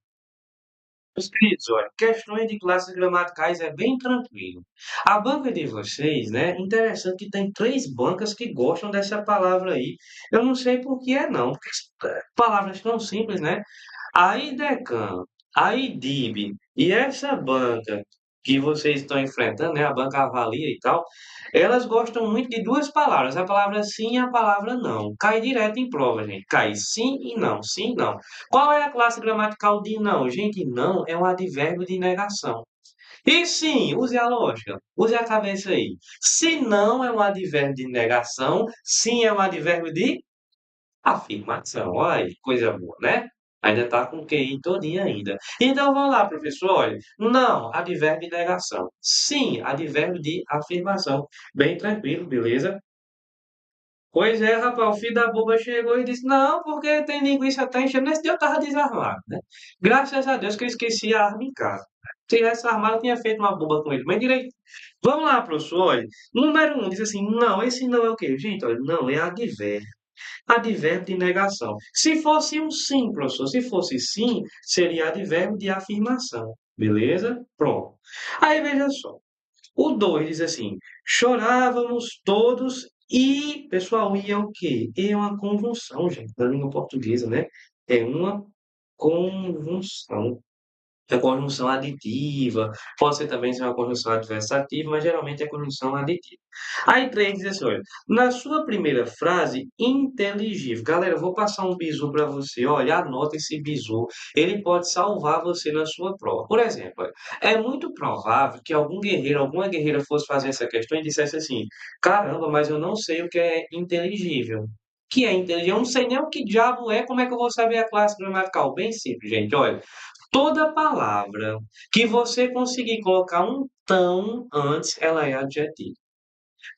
Meus queridos, olha, questões de classes gramaticais é bem tranquilo. A banca de vocês, né? Interessante que tem três bancas que gostam dessa palavra aí. Eu não sei por que é não, porque palavras tão simples, né? A IDECAM, a IDIB e essa banca que vocês estão enfrentando, né? A banca avalia e tal, elas gostam muito de duas palavras, a palavra sim e a palavra não. Cai direto em prova, gente. Cai sim e não, sim e não. Qual é a classe gramatical de não? Gente, não é um advérbio de negação. E sim, use a lógica, use a cabeça aí. Se não é um advérbio de negação, sim é um advérbio de afirmação. Olha aí, coisa boa, né? Ainda está com QI todinho ainda. Então vamos lá, professor. Olha, não, advérbio de negação. Sim, advérbio de afirmação. Bem tranquilo, beleza? Pois é, rapaz, o filho da boba chegou e disse, não, porque tem linguiça até enchendo. Nesse dia eu tava desarmado, né? Graças a Deus que eu esqueci a arma em casa. Se tivesse armado, eu tinha feito uma bomba com ele. Mas direito. Vamos lá, professor, olha. Número um, diz assim, não, esse não é o quê? Gente, olha, não, é advérbio. Advérbio de negação. Se fosse um sim, professor, se fosse sim, seria advérbio de afirmação. Beleza? Pronto. Aí veja só. O 2 diz assim: chorávamos todos e, pessoal, e é o quê? E é uma conjunção, gente, da língua portuguesa, né? É uma conjunção. É conjunção aditiva, pode ser também ser uma conjunção adversativa, mas geralmente é conjunção aditiva. Aí 3 diz assim, olha, na sua primeira frase, inteligível. Galera, eu vou passar um bizu para você, olha, anota esse bizu, ele pode salvar você na sua prova. Por exemplo, olha, é muito provável que algum guerreiro, alguma guerreira fosse fazer essa questão e dissesse assim, caramba, mas eu não sei o que é inteligível. Que é inteligível? Eu não sei nem o que diabo é, como é que eu vou saber a classe gramatical? Bem simples, gente, olha. Toda palavra que você conseguir colocar um tão antes, ela é adjetivo.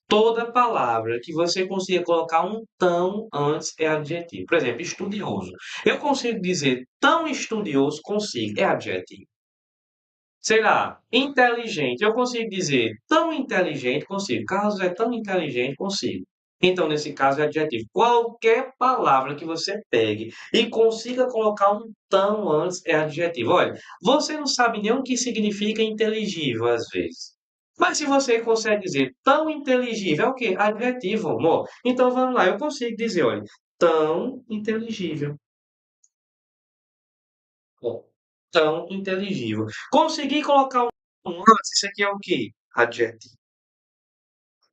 Toda palavra que você consiga colocar um tão antes é adjetivo. Por exemplo, estudioso. Eu consigo dizer tão estudioso, consigo, é adjetivo. Sei lá, inteligente. Eu consigo dizer tão inteligente, consigo. Carlos é tão inteligente, consigo. Então, nesse caso, é adjetivo. Qualquer palavra que você pegue e consiga colocar um tão antes é adjetivo. Olha, você não sabe nem o que significa inteligível às vezes. Mas se você consegue dizer tão inteligível, é o quê? Adjetivo, amor. Então vamos lá, eu consigo dizer, olha, tão inteligível. Bom, tão inteligível. Consegui colocar um antes, isso aqui é o quê? Adjetivo.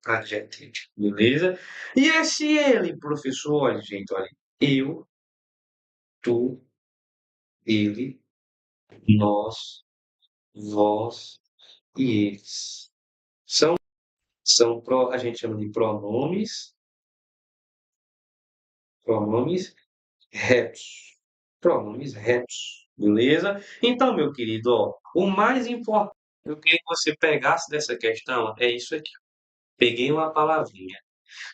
Adjetivo. Beleza? E esse ele, professor, olha, gente, olha. Eu, tu, ele, nós, vós e eles. A gente chama de pronomes retos. Pronomes retos. Beleza? Então, meu querido, ó, o mais importante que eu queria que você pegasse dessa questão é isso aqui. Peguei uma palavrinha.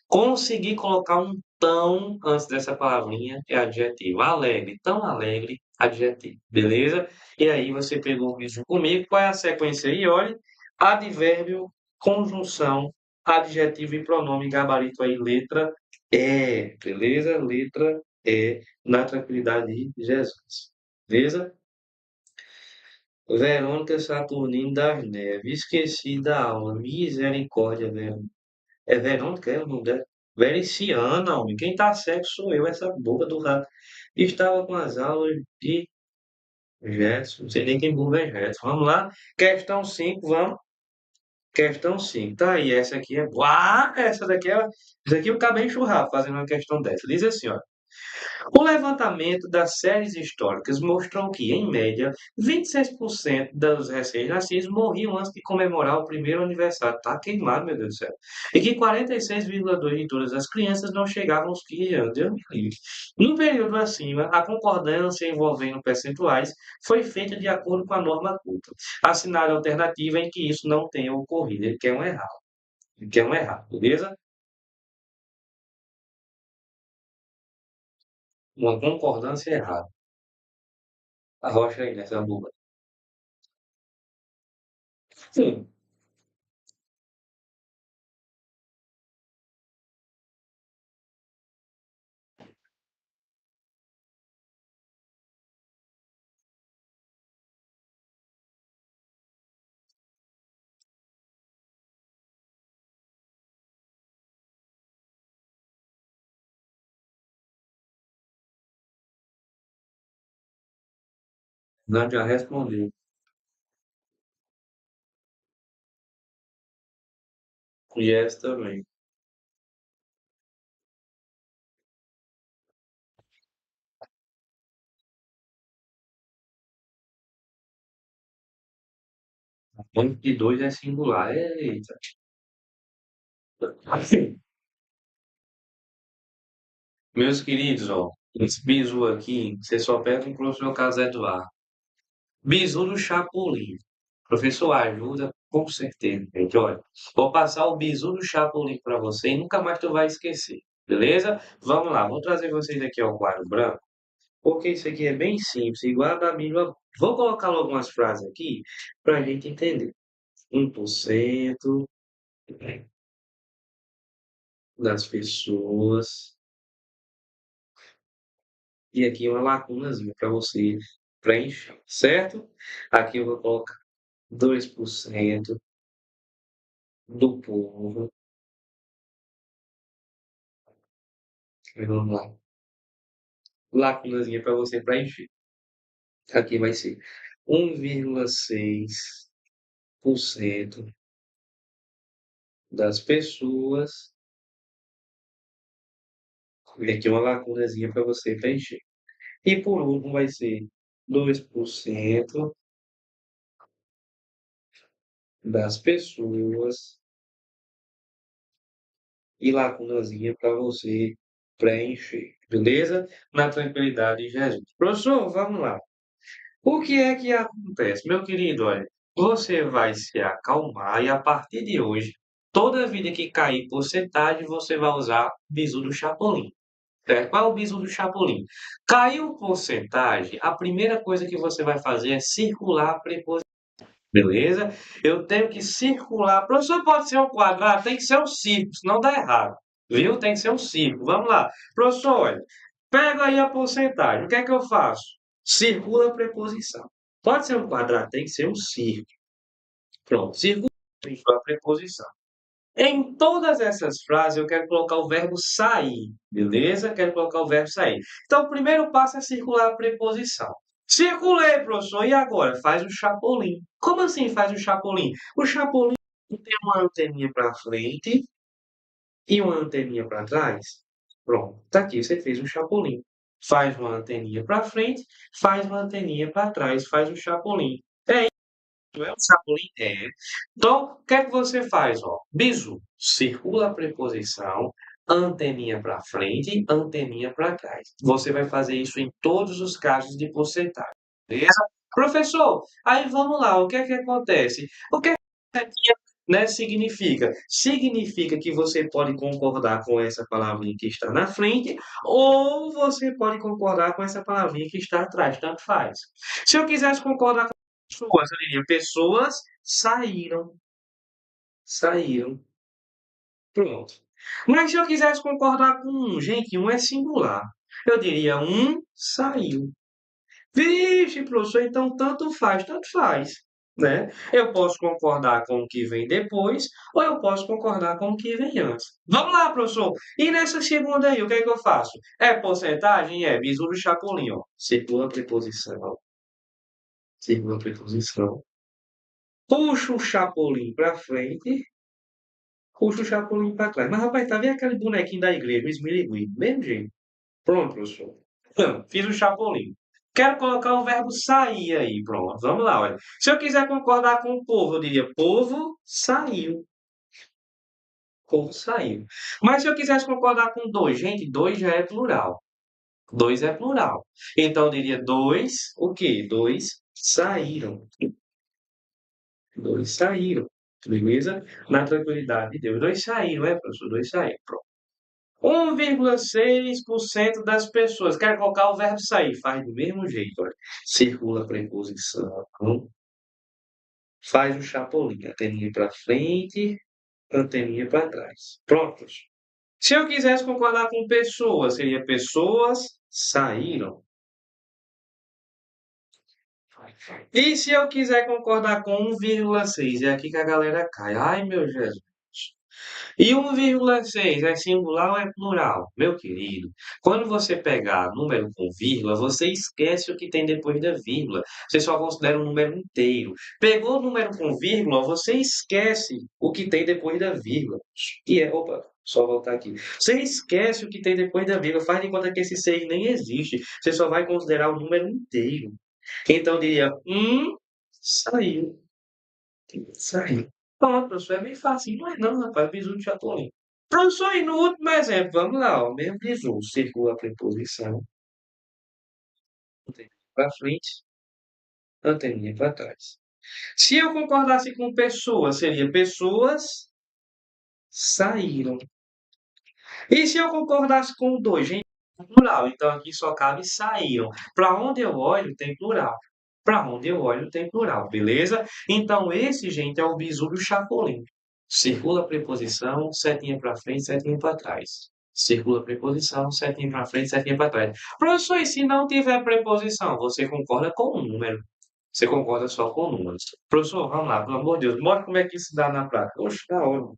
Consegui colocar um tão antes dessa palavrinha é adjetivo. Alegre, tão alegre, adjetivo. Beleza? E aí você pegou o mesmo comigo. Qual é a sequência aí? Olha, advérbio, conjunção, adjetivo e pronome gabarito aí, letra E. Beleza? Letra E, na tranquilidade de Jesus. Beleza? Verônica Saturnino das Neves. Esqueci da aula. Misericórdia, velho. É Verônica, é o nome dela? Vericiana, homem. Quem tá certo sou eu, essa boba do rato. Estava com as aulas de Gerson. Não sei nem quem burro é Gerson. Vamos lá. Questão 5, vamos. Questão 5. Tá aí, essa aqui é boa. Ah, essa daqui é. Essa aqui eu acabei enxurrado fazendo uma questão dessa. Diz assim, ó. O levantamento das séries históricas mostrou que, em média, 26% dos recém-nascidos morriam antes de comemorar o primeiro aniversário. Tá queimado, meu Deus do céu. E que 46,2% de todas as crianças não chegavam aos 15 anos. Deus me livre. No período acima, a concordância envolvendo percentuais foi feita de acordo com a norma culta. Assinale a alternativa em que isso não tenha ocorrido. Ele quer um errado. Ele quer um errado, beleza? Uma concordância errada. Arrocha aí nessa buba. Sim, não já respondeu. E essa também. Ponto de 2 é singular. Eita. Meus queridos, ó, esse bizu aqui, você só pega com o professor Carlos Eduardo. Bizu do Chapolin. Professor, ajuda com certeza, gente. Olha, vou passar o bizu do Chapolin para você e nunca mais tu vai esquecer. Beleza? Vamos lá, vou trazer vocês aqui ao quadro branco, porque isso aqui é bem simples, igual a da Bíblia. Vou colocar algumas frases aqui para a gente entender. 1% das pessoas. E aqui uma lacunazinha para você preencher, certo? Aqui eu vou colocar 2% do povo. Vamos lá. Lacunazinha para você preencher. Aqui vai ser 1,6% das pessoas. E aqui uma lacunazinha para você preencher. E por último vai ser 2% das pessoas e lacunazinha para você preencher, beleza? Na tranquilidade de Jesus. Professor, vamos lá. O que é que acontece? Meu querido, olha, você vai se acalmar e a partir de hoje, toda vida que cair porcentagem, você vai usar bizu do Chapolin. Certo? Qual é o bizu do Chapolin? Caiu porcentagem, a primeira coisa que você vai fazer é circular a preposição. Beleza? Eu tenho que circular. Professor, pode ser um quadrado? Tem que ser um círculo, senão dá errado. Viu? Tem que ser um círculo. Vamos lá. Professor, olha, pega aí a porcentagem. O que é que eu faço? Circula a preposição. Pode ser um quadrado, tem que ser um círculo. Pronto, circula a preposição. Em todas essas frases, eu quero colocar o verbo sair, beleza? Quero colocar o verbo sair. Então, o primeiro passo é circular a preposição. Circulei, professor, e agora? Faz o chapolim. Como assim faz o chapolim? O chapolim tem uma anteninha para frente e uma anteninha para trás. Pronto, tá aqui, você fez um chapolim. Faz uma anteninha para frente, faz uma anteninha para trás, faz o chapolim. Não é um chapolim? É. Então, o que é que você faz? Ó? Bizu. Circula a preposição, anteninha para frente, anteninha para trás. Você vai fazer isso em todos os casos de porcentagem. Beleza? Professor, aí vamos lá. O que é que acontece? O que é que aqui, né, significa? Significa que você pode concordar com essa palavrinha que está na frente, ou você pode concordar com essa palavrinha que está atrás. Tanto faz. Se eu quisesse concordar pessoas, eu diria, pessoas saíram, saíram, pronto. Mas se eu quisesse concordar com um, gente, um é singular. Eu diria um saiu. Vixe, professor, então tanto faz, né? Eu posso concordar com o que vem depois, ou eu posso concordar com o que vem antes. Vamos lá, professor. E nessa segunda aí, o que é que eu faço? É porcentagem? É, bisu do Chapolin, ó. Segunda preposição. Puxa o Chapolin para frente, puxa o Chapolin para trás. Mas, rapaz, tá vendo aquele bonequinho da igreja, o Esmiriguí? Mesmo jeito. Pronto, professor. Fiz o chapolim. Quero colocar o verbo sair aí. Pronto, vamos lá, olha. Se eu quiser concordar com o povo, eu diria povo saiu. Povo saiu. Mas se eu quisesse concordar com dois, gente, dois já é plural. Dois é plural. Então eu diria dois, o quê? Dois saíram. Dois saíram. Beleza? Na tranquilidade de Deus. Dois saíram, é, professor? Dois saíram. Pronto. 1,6% das pessoas. Quer colocar o verbo sair? Faz do mesmo jeito, olha. Circula a preposição. Faz o chapolim. Anteninha para frente, anteninha para trás. Prontos. Se eu quisesse concordar com pessoas, seria pessoas saíram. E se eu quiser concordar com 1,6, é aqui que a galera cai. Ai, meu Jesus. E 1,6 é singular ou é plural? Meu querido, quando você pegar número com vírgula, você esquece o que tem depois da vírgula. Você só considera o número inteiro. Pegou o número com vírgula, você esquece o que tem depois da vírgula. Opa, só voltar aqui. Você esquece o que tem depois da vírgula. Faz de conta que esse 6 nem existe. Você só vai considerar o número inteiro. Então, diria, saiu. Saiu. Pronto, professor, é bem fácil. Não é não, rapaz, bizu de Chapolin. Professor, e no último exemplo, vamos lá, ó, mesmo bizu, circula a preposição, anteninha para frente, anteninha para trás. Se eu concordasse com pessoas, seria pessoas saíram. E se eu concordasse com dois, gente, plural, então aqui só cabe saíram. Para onde eu olho, tem plural. Para onde eu olho, tem plural, beleza? Então esse, gente, é o bizu do Chapolin. Circula a preposição, setinha para frente, setinha para trás. Circula a preposição, setinha para frente, setinha para trás. Professor, e se não tiver preposição, você concorda com o número? Você concorda só com números. Professor, vamos lá, pelo amor de Deus, mostra como é que isso dá na prática. Oxe, da hora.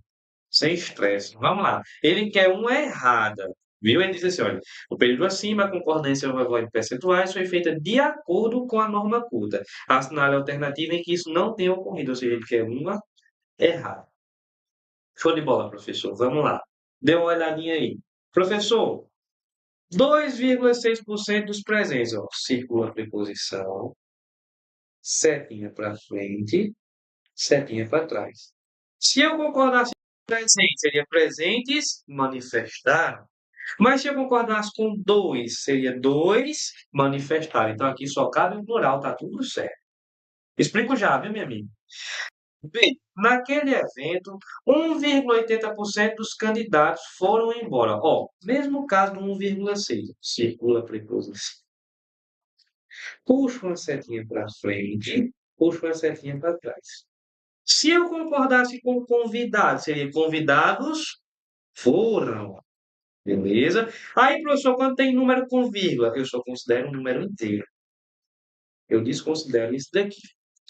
Sem estresse. Vamos lá. Ele quer uma errada. Viu? Ele diz assim, olha, o período acima, a concordância de percentuais foi feita de acordo com a norma culta. Assinale a alternativa em que isso não tenha ocorrido, ou seja, ele quer uma errada. Show de bola, professor. Vamos lá. Dê uma olhadinha aí. Professor, 2,6% dos presentes. Ó, circula a preposição, setinha para frente, setinha para trás. Se eu concordasse com presente, seria presentes manifestar. Mas se eu concordasse com dois, seria dois manifestar. Então aqui só cabe o plural, tá tudo certo. Explico já, viu, minha amiga? Bem, naquele evento, 1,80% dos candidatos foram embora. Ó, mesmo caso do 1,6, circula a preposição. Puxa uma setinha para frente, puxa uma setinha para trás. Se eu concordasse com convidados, seria convidados foram. Beleza? Aí, professor, quando tem número com vírgula, eu só considero um número inteiro. Eu desconsidero isso daqui.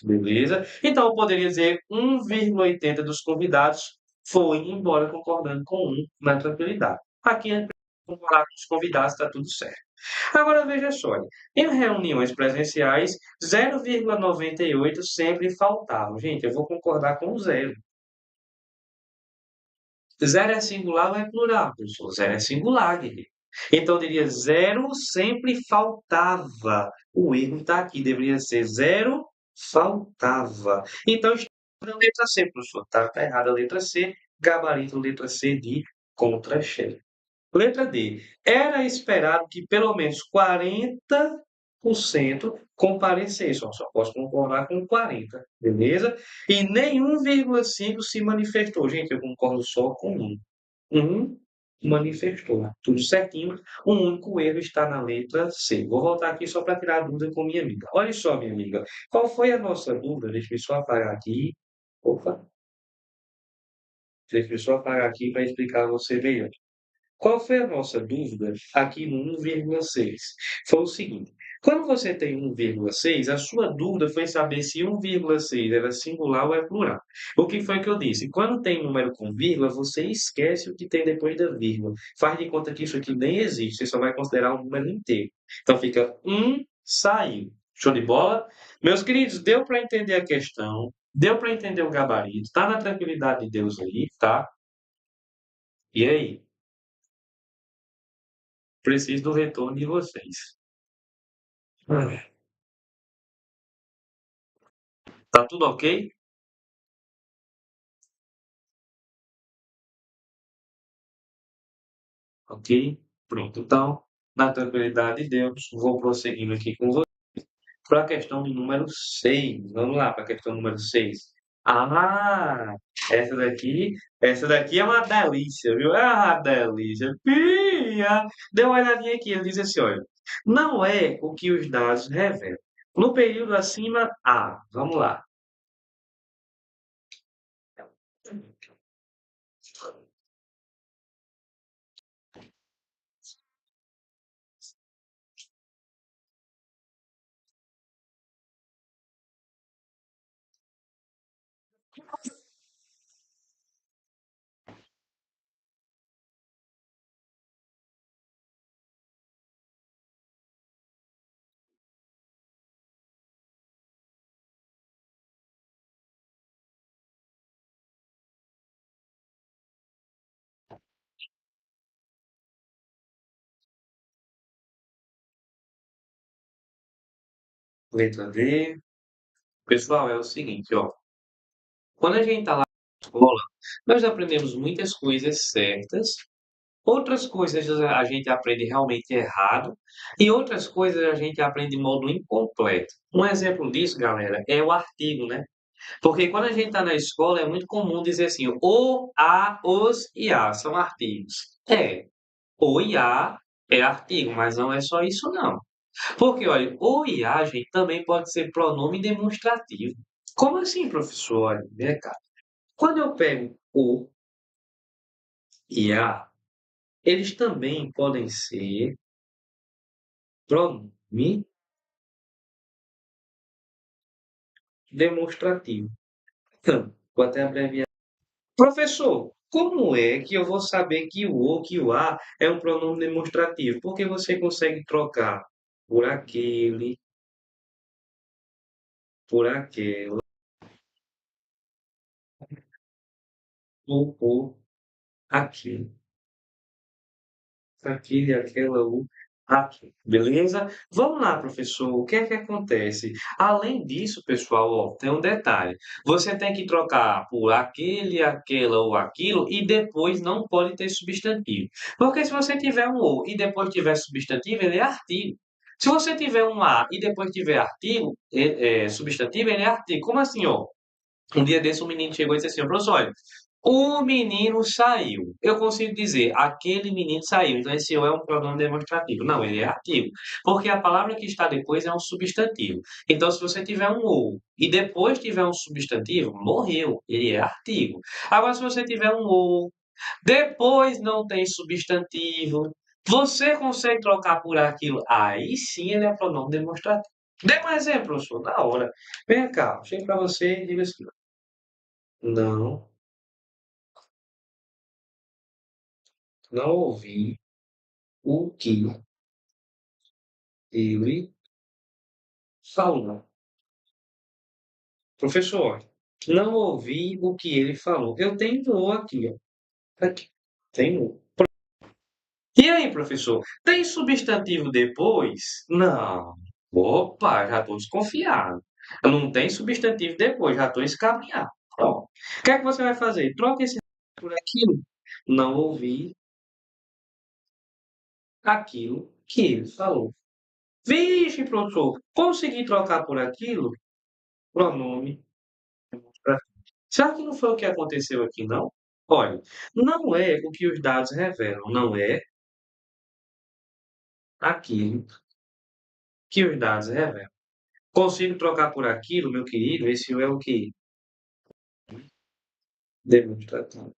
Beleza? Então, eu poderia dizer 1,80 dos convidados foi embora concordando com um na tranquilidade. Aqui é concordar com os convidados, está tudo certo. Agora, veja só. Em reuniões presenciais, 0,98 sempre faltava. Gente, eu vou concordar com o zero. Zero é singular ou é plural, professor? Zero é singular, guerreiro. Então, eu diria zero sempre faltava. O erro está aqui, deveria ser zero faltava. Então, está na letra C, professor. Está errada a letra C. Gabarito letra C de contra-cheque. Letra D. Era esperado que pelo menos 40% comparecessem. Só posso concordar com 40, beleza? E nem 1,5 se manifestou. Gente, eu concordo só com um. Um manifestou. Tudo certinho. O único erro está na letra C. Vou voltar aqui só para tirar a dúvida com minha amiga. Olha só, minha amiga. Qual foi a nossa dúvida? Deixa eu só apagar aqui. Opa. Deixa eu só apagar aqui para explicar a você melhor. Qual foi a nossa dúvida aqui no 1,6? Foi o seguinte: quando você tem 1,6, a sua dúvida foi saber se 1,6 era singular ou é plural. O que foi que eu disse? Quando tem número com vírgula, você esquece o que tem depois da vírgula. Faz de conta que isso aqui nem existe, você só vai considerar um número inteiro. Então fica saiu. Show de bola? Meus queridos, deu para entender a questão, deu para entender o gabarito, está na tranquilidade de Deus aí, tá? E aí? Preciso do retorno de vocês. Ah, tá tudo ok? Ok? Pronto. Então, na tranquilidade de Deus, vou prosseguindo aqui com você para a questão do número 6. Vamos lá para a questão número 6. Ah, essa daqui, essa daqui é uma delícia, viu? É uma delícia. Pia! Dê uma olhadinha aqui, ele diz assim, olha, não é o que os dados revelam. No período acima, A. Vamos lá. Letra D. Pessoal, é o seguinte, ó. Quando a gente está lá na escola, nós aprendemos muitas coisas certas, outras coisas a gente aprende realmente errado, e outras coisas a gente aprende de modo incompleto. Um exemplo disso, galera, é o artigo, né? Porque quando a gente está na escola, é muito comum dizer assim, o, a, os e a são artigos. É, o e a é artigo, mas não é só isso, não. Porque, olha, o e a, gente, também pode ser pronome demonstrativo. Como assim, professor? Olha, vem cá. Quando eu pego o e a, eles também podem ser pronome demonstrativo. Vou até abreviar. Professor, como é que eu vou saber que o ou, que o a é um pronome demonstrativo? Porque você consegue trocar por aquele, por aquela, ou por aquele. Aquele, aquela, o, aqui. Beleza? Vamos lá, professor. O que é que acontece? Além disso, pessoal, ó, tem um detalhe. Você tem que trocar por aquele, aquela ou aquilo e depois não pode ter substantivo. Porque se você tiver um ou e depois tiver substantivo, ele é artigo. Se você tiver um a e depois tiver artigo, substantivo, ele é artigo. Como assim, ó? Um dia desse, um menino chegou e disse assim: professor, olha, o menino saiu. Eu consigo dizer, aquele menino saiu. Então, esse eu é um pronome demonstrativo. Não, ele é artigo. Porque a palavra que está depois é um substantivo. Então, se você tiver um ou e depois tiver um substantivo, morreu. Ele é artigo. Agora, se você tiver um ou, depois não tem substantivo, você consegue trocar por aquilo. Aí sim ele é pronome demonstrativo. Dê um exemplo, professor, na hora. Vem cá, chega para você e diga assim: não, não ouvi o que ele falou. Professor, não ouvi o que ele falou. Eu tenho o aqui, ó. Aqui. Tenho. E aí, professor, tem substantivo depois? Não. Opa, já estou desconfiado. Não tem substantivo depois, já estou escaminhado. Pronto. O que é que você vai fazer? Troca esse por aquilo. Não ouvi aquilo que ele falou. Vixe, professor, consegui trocar por aquilo? Pronome. Será que não foi o que aconteceu aqui, não? Olha, não é o que os dados revelam, não é aquilo que os dados revelam. Consigo trocar por aquilo, meu querido? Esse é o que? Demonstrativo.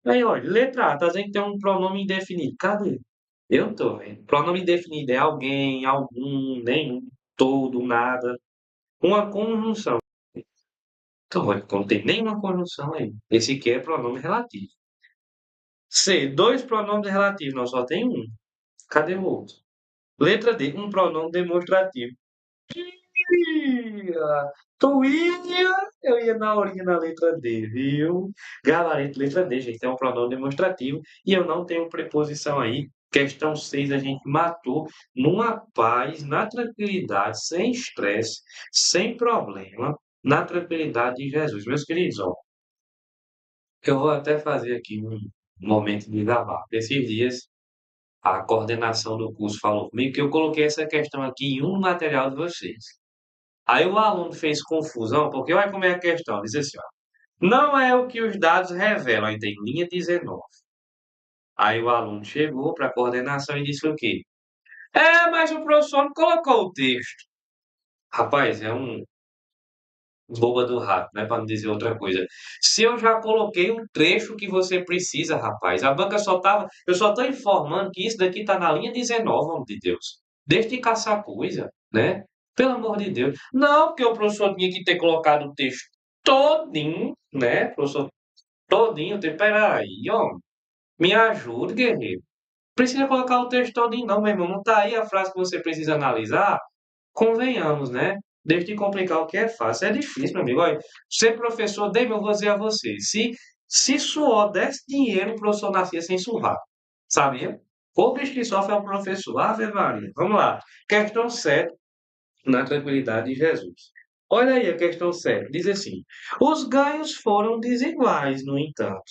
Aí, olha, letra A, tá dizendo que tem um pronome indefinido. Cadê? Eu tô vendo. Pronome indefinido é alguém, algum, nenhum, todo, nada. Uma conjunção. Então, olha, não tem nenhuma conjunção aí. Esse aqui é pronome relativo. C, dois pronomes relativos, não só tem um. Cadê o outro? Letra D, um pronome demonstrativo. Ia, tu ia, eu ia na horinha na letra D, viu? Gabarito, letra D, gente, é um pronome demonstrativo e eu não tenho preposição aí Questão 6 a gente matou numa paz, na tranquilidade, sem estresse, sem problema, na tranquilidade de Jesus. Meus queridos, ó, eu vou até fazer aqui um momento de gravar. Esses dias, a coordenação do curso falou comigo que eu coloquei essa questão aqui em um material de vocês. Aí o aluno fez confusão, porque olha como é a questão. Diz assim, ó, não é o que os dados revelam, aí tem linha 19. Aí o aluno chegou para a coordenação e disse o quê? Mas o professor não colocou o texto. Rapaz, é um boba do rato, né? Para não dizer outra coisa. Se eu já coloquei um trecho que você precisa, rapaz, a banca só tava. Eu só estou informando que isso daqui está na linha 19, homem de Deus. Deixa de caçar coisa, né? Pelo amor de Deus. Não, porque o professor tinha que ter colocado o texto todinho, né? Professor, todinho. Peraí, homem. Me ajude, guerreiro. Precisa colocar o texto todinho, não, meu irmão. Não tá aí a frase que você precisa analisar. Convenhamos, né? Deixa de complicar o que é fácil. É difícil, meu amigo. Olha, ser professor, David, eu vou dizer a você. Se suor desse dinheiro, o professor nascia sem suar. Sabia? Poucos que sofrem é o professor. Ave Maria. Vamos lá. Questão 7, na tranquilidade de Jesus. Olha aí a questão 7. Diz assim: os ganhos foram desiguais, no entanto.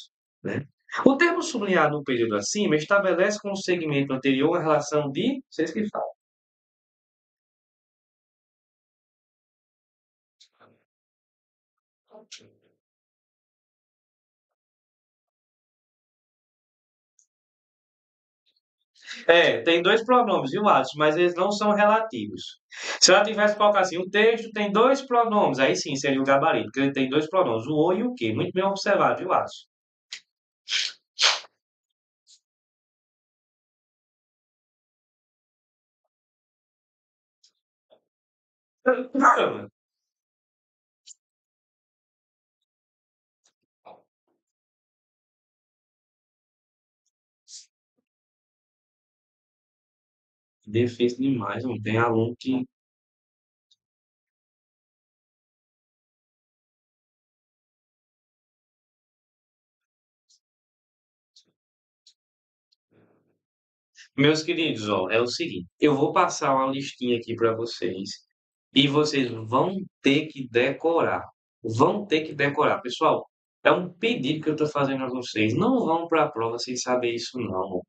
Né? O termo sublinhado no período acima estabelece com o segmento anterior a relação de. Vocês que falam. Tem dois pronomes, viu, Alisson? Mas eles não são relativos. Se ela tivesse colocado assim, o texto tem dois pronomes, aí sim seria o gabarito, porque ele tem dois pronomes, o o e o que. Muito bem observado, viu, Alisson? Difícil demais, não tem aluno que. Meus queridos, ó, é o seguinte, eu vou passar uma listinha aqui para vocês e vocês vão ter que decorar. Vão ter que decorar. Pessoal, é um pedido que eu estou fazendo a vocês. Não vão para a prova sem saber isso, não.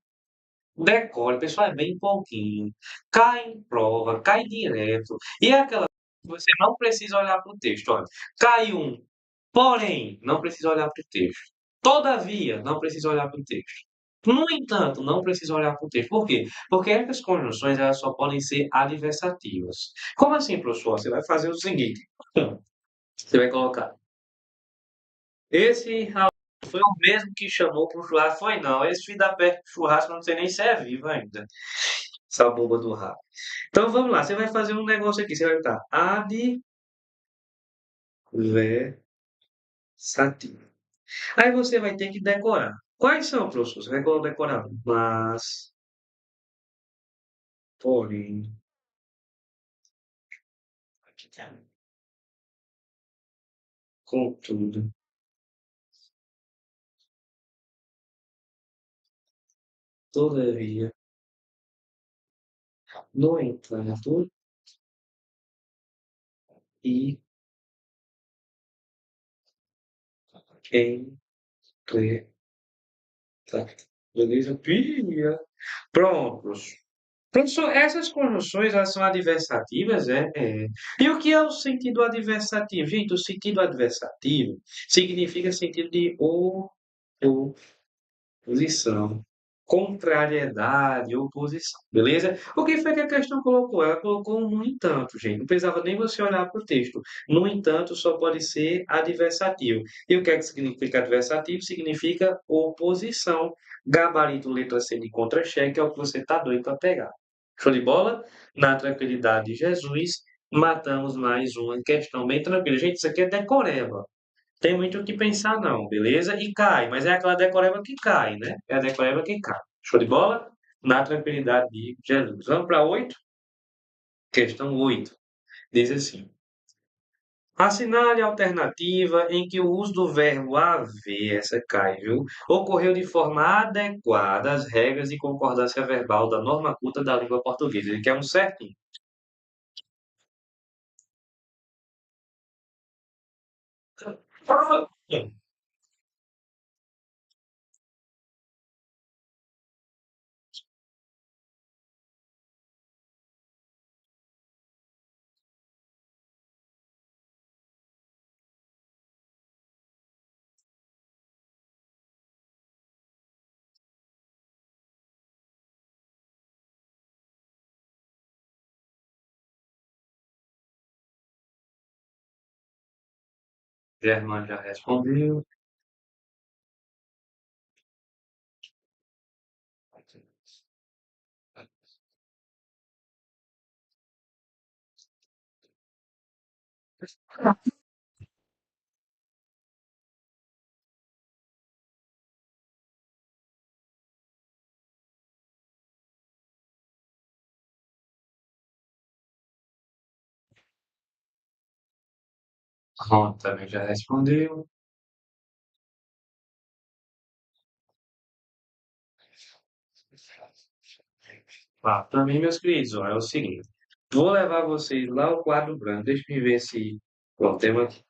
Decore, pessoal, é bem pouquinho. Cai em prova, cai direto. E é aquela que você não precisa olhar para o texto. Olha, cai um, porém, não precisa olhar para o texto. Todavia, não precisa olhar para o texto. No entanto, não precisa olhar para o texto. Por quê? Porque essas conjunções elas só podem ser adversativas. Como assim, professor? Você vai fazer o seguinte. Você vai colocar. Esse rapaz foi o mesmo que chamou para o churrasco. Foi não. Esse filho da perto do churrasco não sei nem se é vivo ainda. Essa boba do rato. Então vamos lá, você vai fazer um negócio aqui, você vai botar adversativo. Aí você vai ter que decorar. Quais são, professor? Você vai decorar. Mas, porém, contudo, todavia, no entanto, e entretanto. Beleza? Pia. Prontos. Professor, essas conjunções elas são adversativas, é? É. E o que é o sentido adversativo? Gente, o sentido adversativo significa sentido de oposição, contrariedade, oposição, beleza? O que foi que a questão colocou? Ela colocou um no entanto, gente. Não precisava nem você olhar para o texto. No entanto, só pode ser adversativo. E o que é que significa adversativo? Significa oposição. Gabarito, letra C de contra-cheque, é o que você está doido para pegar. Show de bola? Na tranquilidade de Jesus, matamos mais uma questão bem tranquila. Gente, isso aqui é decoreba. Tem muito o que pensar, não, beleza? E cai, mas é aquela decoreba que cai, né? É a decoreba que cai. Show de bola? Na tranquilidade de Jesus. Vamos para 8? Questão 8. Diz assim: Assinale a alternativa em que o uso do verbo haver, essa cai, viu? Ocorreu de forma adequada às regras de concordância verbal da norma culta da língua portuguesa. Ele quer um certinho. Germano já respondeu. Ron também já respondeu. Tá, também, meus queridos, ó, é o seguinte. Vou levar vocês lá ao quadro branco. Deixa eu ver se. Pronto, temos aqui.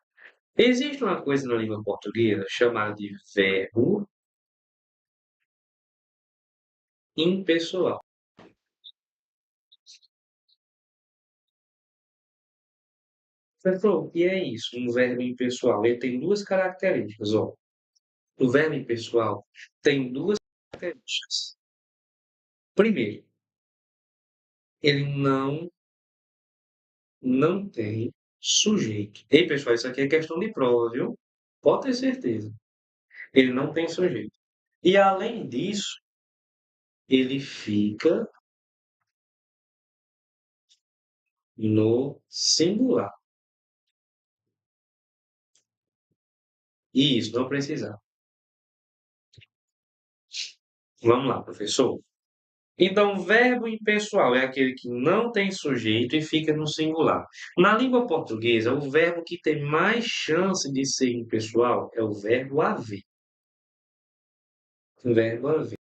Existe uma coisa na língua portuguesa chamada de verbo impessoal. Professor, o que é isso? Um verbo impessoal. Ele tem duas características, ó. O verbo impessoal tem duas características. Primeiro, ele não tem sujeito. Ei, pessoal, isso aqui é questão de prova, viu? Pode ter certeza. Ele não tem sujeito. E além disso, ele fica no singular. Isso, não precisar. Vamos lá, professor. Então, verbo impessoal é aquele que não tem sujeito e fica no singular. Na língua portuguesa, o verbo que tem mais chance de ser impessoal é o verbo haver. O verbo haver.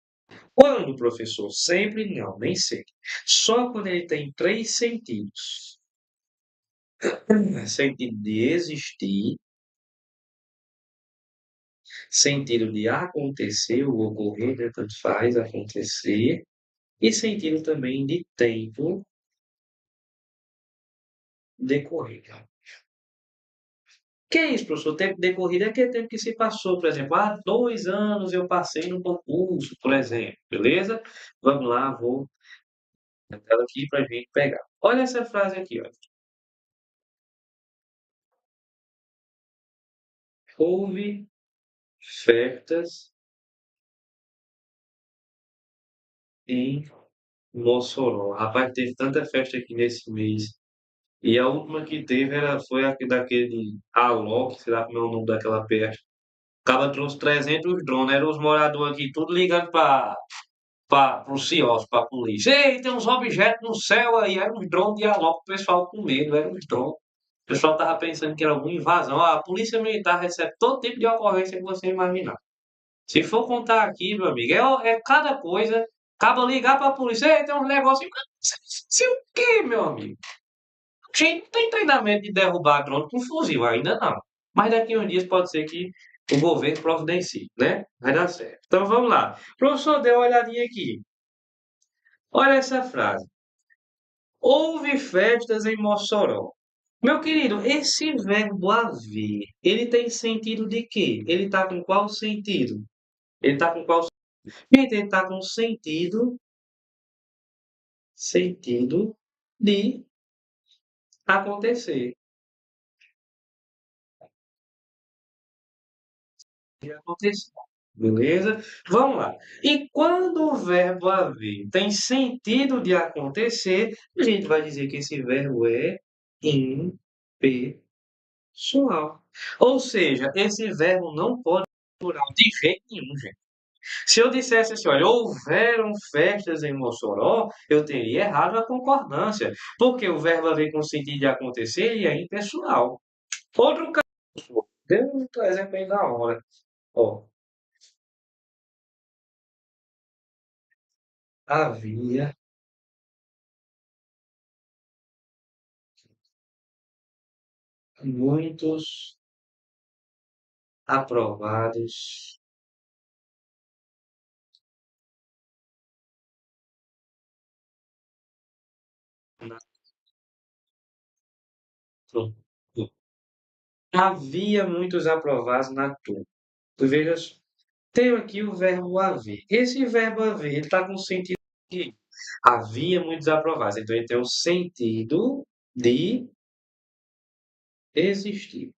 Quando, professor? Sempre não, nem sempre. Só quando ele tem três sentidos. Sentido de existir, sentido de acontecer ou ocorrer, né, tanto faz acontecer, e sentido também de tempo decorrido. Que é isso, professor? Tempo decorrido é aquele tempo que se passou, por exemplo, há 2 anos eu passei no concurso, por exemplo, beleza? Vamos lá, vou ela aqui para a gente pegar. Olha essa frase aqui, ó. Houve festas em Mossoró. Rapaz, teve tanta festa aqui nesse mês. E a última que teve foi aqui daquele Alok, sei lá como é o nome daquela peste. O cara trouxe 300 drones, eram os moradores aqui, tudo ligando para o CIOS, para a polícia. Ei, tem uns objetos no céu aí, eram uns drones de Alok, o pessoal com medo, eram uns drones. O pessoal tava pensando que era alguma invasão. Ah, a polícia militar recebe todo tipo de ocorrência que você imaginar. Se for contar aqui, meu amigo, é cada coisa. Acaba ligar para a polícia, ei, tem uns negócios. Se o quê, meu amigo? A gente não tem treinamento de derrubar drone com fuzil, ainda não. Mas daqui a uns dias pode ser que o governo providencie, né? Vai dar certo. Então vamos lá. Professor, dê uma olhadinha aqui. Olha essa frase. Houve festas em Mossoró. Meu querido, esse verbo haver, ele tem sentido de quê? Ele está com qual sentido? Ele está com qual Gente, ele está com sentido de acontecer. De acontecer. Beleza? Vamos lá. E quando o verbo haver tem sentido de acontecer, a gente vai dizer que esse verbo é impessoal. Ou seja, esse verbo não pode ser plural de jeito nenhum, gente. Se eu dissesse assim, olha, houveram festas em Mossoró, eu teria errado a concordância, porque o verbo haver com sentido de acontecer ele é impessoal. Outro caso, deu um exemplo aí da hora. Ó, havia muitos aprovados na turma. Havia muitos aprovados na turma. Tu vejas, tenho aqui o verbo haver. Esse verbo haver, ele está com sentido de havia muitos aprovados. Então, ele tem o sentido de existir.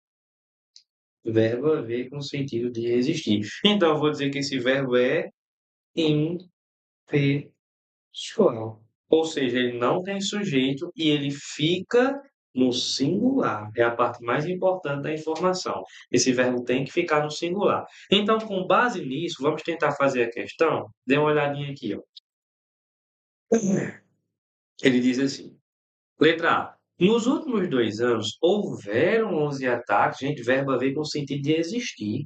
Verbo haver com sentido de existir. Então, eu vou dizer que esse verbo é impessoal. Ou seja, ele não tem sujeito e ele fica no singular. É a parte mais importante da informação. Esse verbo tem que ficar no singular. Então, com base nisso, vamos tentar fazer a questão. Dê uma olhadinha aqui, ó. Ele diz assim: letra A. Nos últimos 2 anos, houveram 11 ataques. Gente, verbo haver com sentido de existir.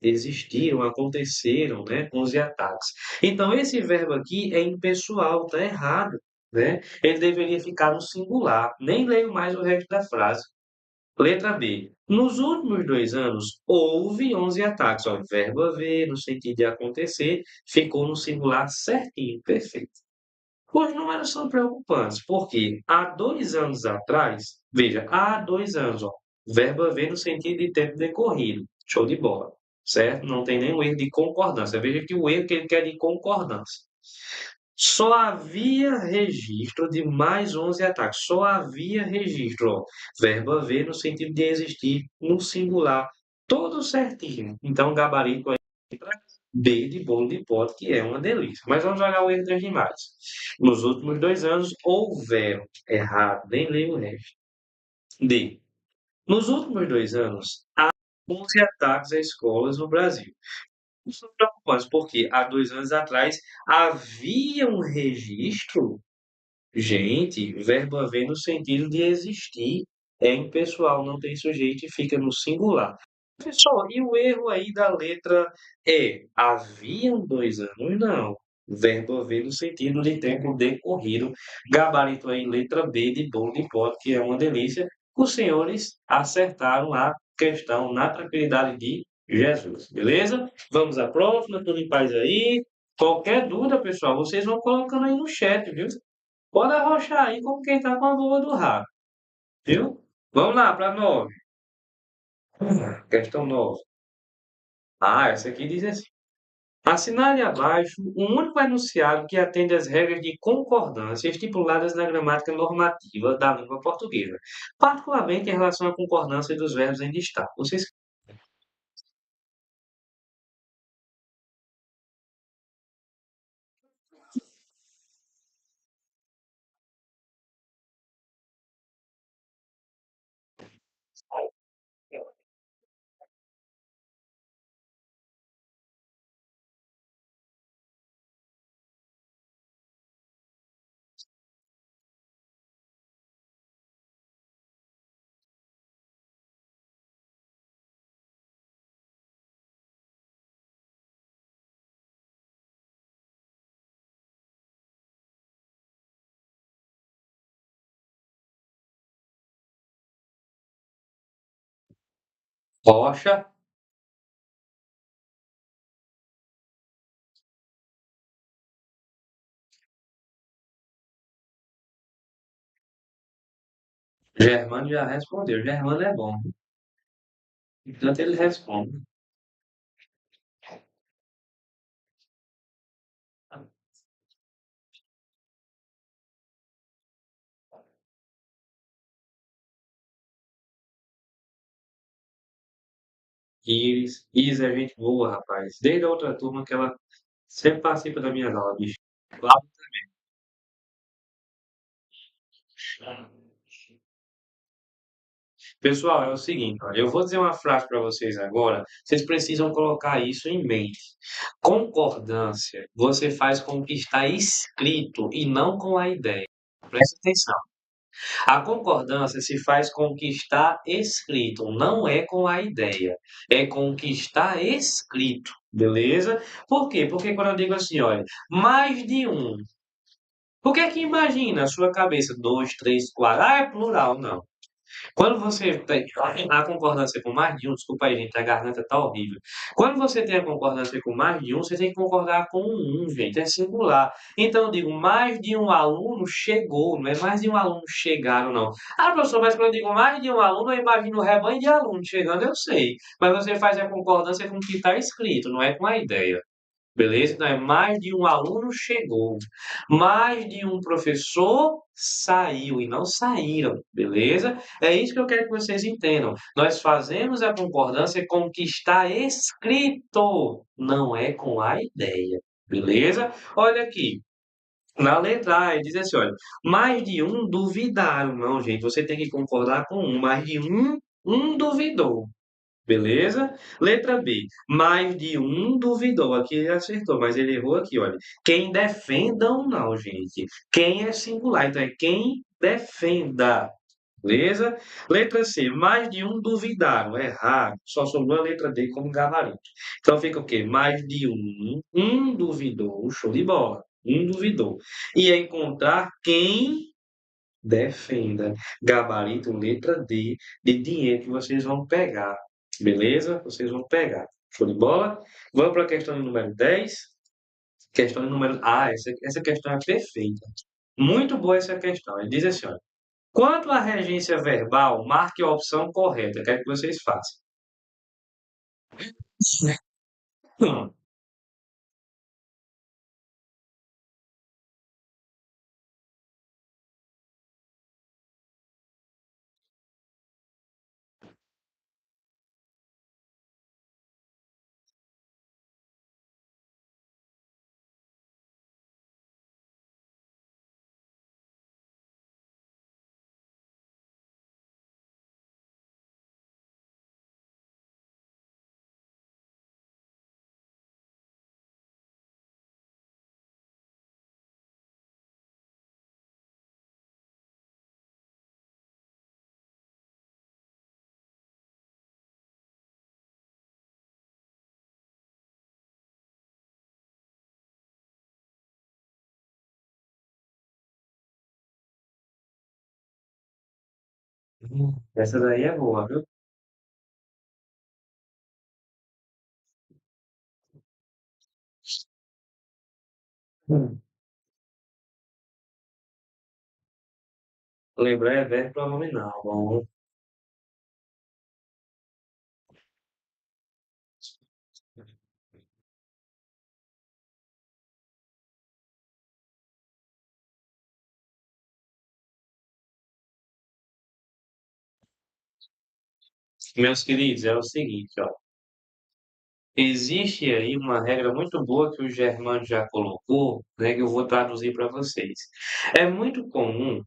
Existiram, aconteceram, né, 11 ataques. Então, esse verbo aqui é impessoal, está errado, né? Ele deveria ficar no singular. Nem leio mais o resto da frase. Letra B. Nos últimos 2 anos, houve 11 ataques. Ó, verbo haver, no sentido de acontecer, ficou no singular certinho, perfeito. Os números são preocupantes, porque há 2 anos atrás, veja, há 2 anos, ó, verbo haver no sentido de tempo decorrido. Show de bola, certo? Não tem nenhum erro de concordância. Veja que o erro que ele quer de concordância. Só havia registro de mais 11 ataques. Só havia registro. Ó. Verbo haver no sentido de existir no singular. Tudo certinho. Então, gabarito aí B de bolo de pote, que é uma delícia. Mas vamos olhar o erro das demais. Nos últimos 2 anos, houveram. Errado, nem leio o resto. D. Nos últimos 2 anos, 11 ataques a escolas no Brasil. Isso são preocupantes, porque há 2 anos atrás havia um registro. Gente, verbo haver no sentido de existir. É impessoal, não tem sujeito e fica no singular. Pessoal, e o erro aí da letra E? Haviam 2 anos? Não. Verbo haver no sentido de tempo decorrido. Gabarito aí, letra B de bolo de pote, que é uma delícia. Os senhores acertaram a questão na tranquilidade de Jesus. Beleza? Vamos à próxima, tudo em paz aí. Qualquer dúvida, pessoal, vocês vão colocando aí no chat, viu? Pode arrochar aí como quem tá com a boa do rabo, viu? Vamos lá para 9. Questão 9. Ah, essa aqui diz assim. Assinale abaixo um único enunciado que atende às regras de concordância estipuladas na gramática normativa da língua portuguesa, particularmente em relação à concordância dos verbos em destaque. Vocês, Rocha, Germano já respondeu. Germano é bom. Portanto, ele responde. Iris. Iris é gente boa, rapaz. Desde a outra turma que ela sempre participa da minha aula, bicho. Claro. Pessoal, é o seguinte, olha, eu vou dizer uma frase para vocês agora, vocês precisam colocar isso em mente. Concordância, você faz com o que está escrito e não com a ideia. Presta atenção. A concordância se faz com o que está escrito, não é com a ideia, é com o que está escrito, beleza? Por quê? Porque quando eu digo assim, olha, mais de um, por que que imagina a sua cabeça dois, três, quatro? Ah, é plural, não. Quando você tem a concordância com mais de um, desculpa aí, gente, a garganta tá horrível. Quando você tem a concordância com mais de um, você tem que concordar com um, gente, é singular. Então, eu digo, mais de um aluno chegou, não é mais de um aluno chegaram, não. Ah, professor, mas quando eu digo mais de um aluno, eu imagino um rebanho de alunos chegando, eu sei. Mas você faz a concordância com o que está escrito, não é com a ideia. Beleza? Então, é mais de um aluno chegou, mais de um professor saiu e não saíram, beleza? É isso que eu quero que vocês entendam. Nós fazemos a concordância com o que está escrito, não é com a ideia, beleza? Olha aqui. Na letra A, ele diz assim, olha, mais de um duvidaram. Não, gente, você tem que concordar com um. Mais de um duvidou. Beleza? Letra B. Mais de um duvidou. Aqui ele acertou, mas ele errou aqui, olha. Quem defendam, não, gente. Quem é singular. Então é quem defenda. Beleza? Letra C. Mais de um duvidaram. Errado. Só sobrou a letra D como gabarito. Então fica o quê? Mais de um. Um duvidou. Show de bola. Um duvidou. E é encontrar quem defenda. Gabarito, letra D, de dinheiro que vocês vão pegar. Beleza? Vocês vão pegar. Show de bola? Vamos para a questão número 10. Questão número. Ah, essa questão é perfeita. Muito boa essa questão. Ele diz assim: olha, quanto à regência verbal, marque a opção correta. Quero que vocês façam. Hum, Essa daí é boa, viu? Hum. Lembrar é verbo pronominal. Bom, meus queridos, é o seguinte, ó. Existe aí uma regra muito boa que o Germano já colocou, né, que eu vou traduzir para vocês. É muito comum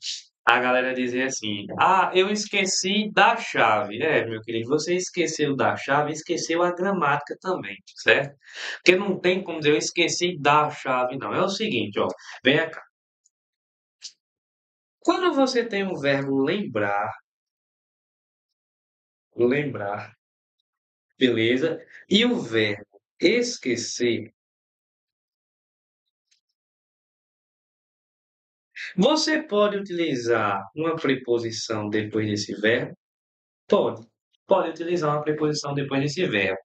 a galera dizer assim: ah, eu esqueci da chave. É, meu querido, você esqueceu da chave, esqueceu a gramática também, certo? Porque não tem como dizer eu esqueci da chave, não. É o seguinte, ó, vem cá. Quando você tem o verbo lembrar, lembrar, beleza? E o verbo esquecer, você pode utilizar uma preposição depois desse verbo? Pode. Pode utilizar uma preposição depois desse verbo.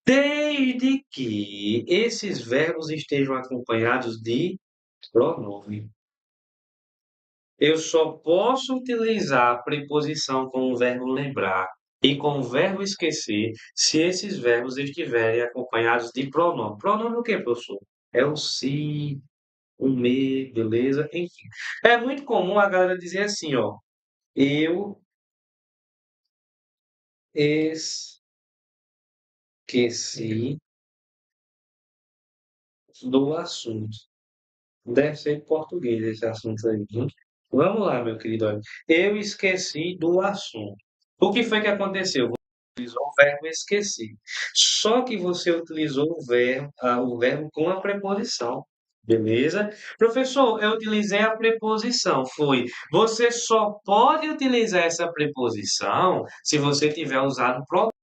Desde que esses verbos estejam acompanhados de pronome. Eu só posso utilizar a preposição com o verbo lembrar e com o verbo esquecer se esses verbos estiverem acompanhados de pronome. Pronome o quê, professor? É o se, o me, beleza? Enfim. É muito comum a galera dizer assim, ó. Eu esqueci do assunto. Deve ser em português esse assunto aí, viu? Vamos lá, meu querido. Olha, eu esqueci do assunto. O que foi que aconteceu? Você utilizou o verbo esqueci. Só que você utilizou o verbo com a preposição. Beleza? Professor, eu utilizei a preposição. Foi. Você só pode utilizar essa preposição se você tiver usado o pronome.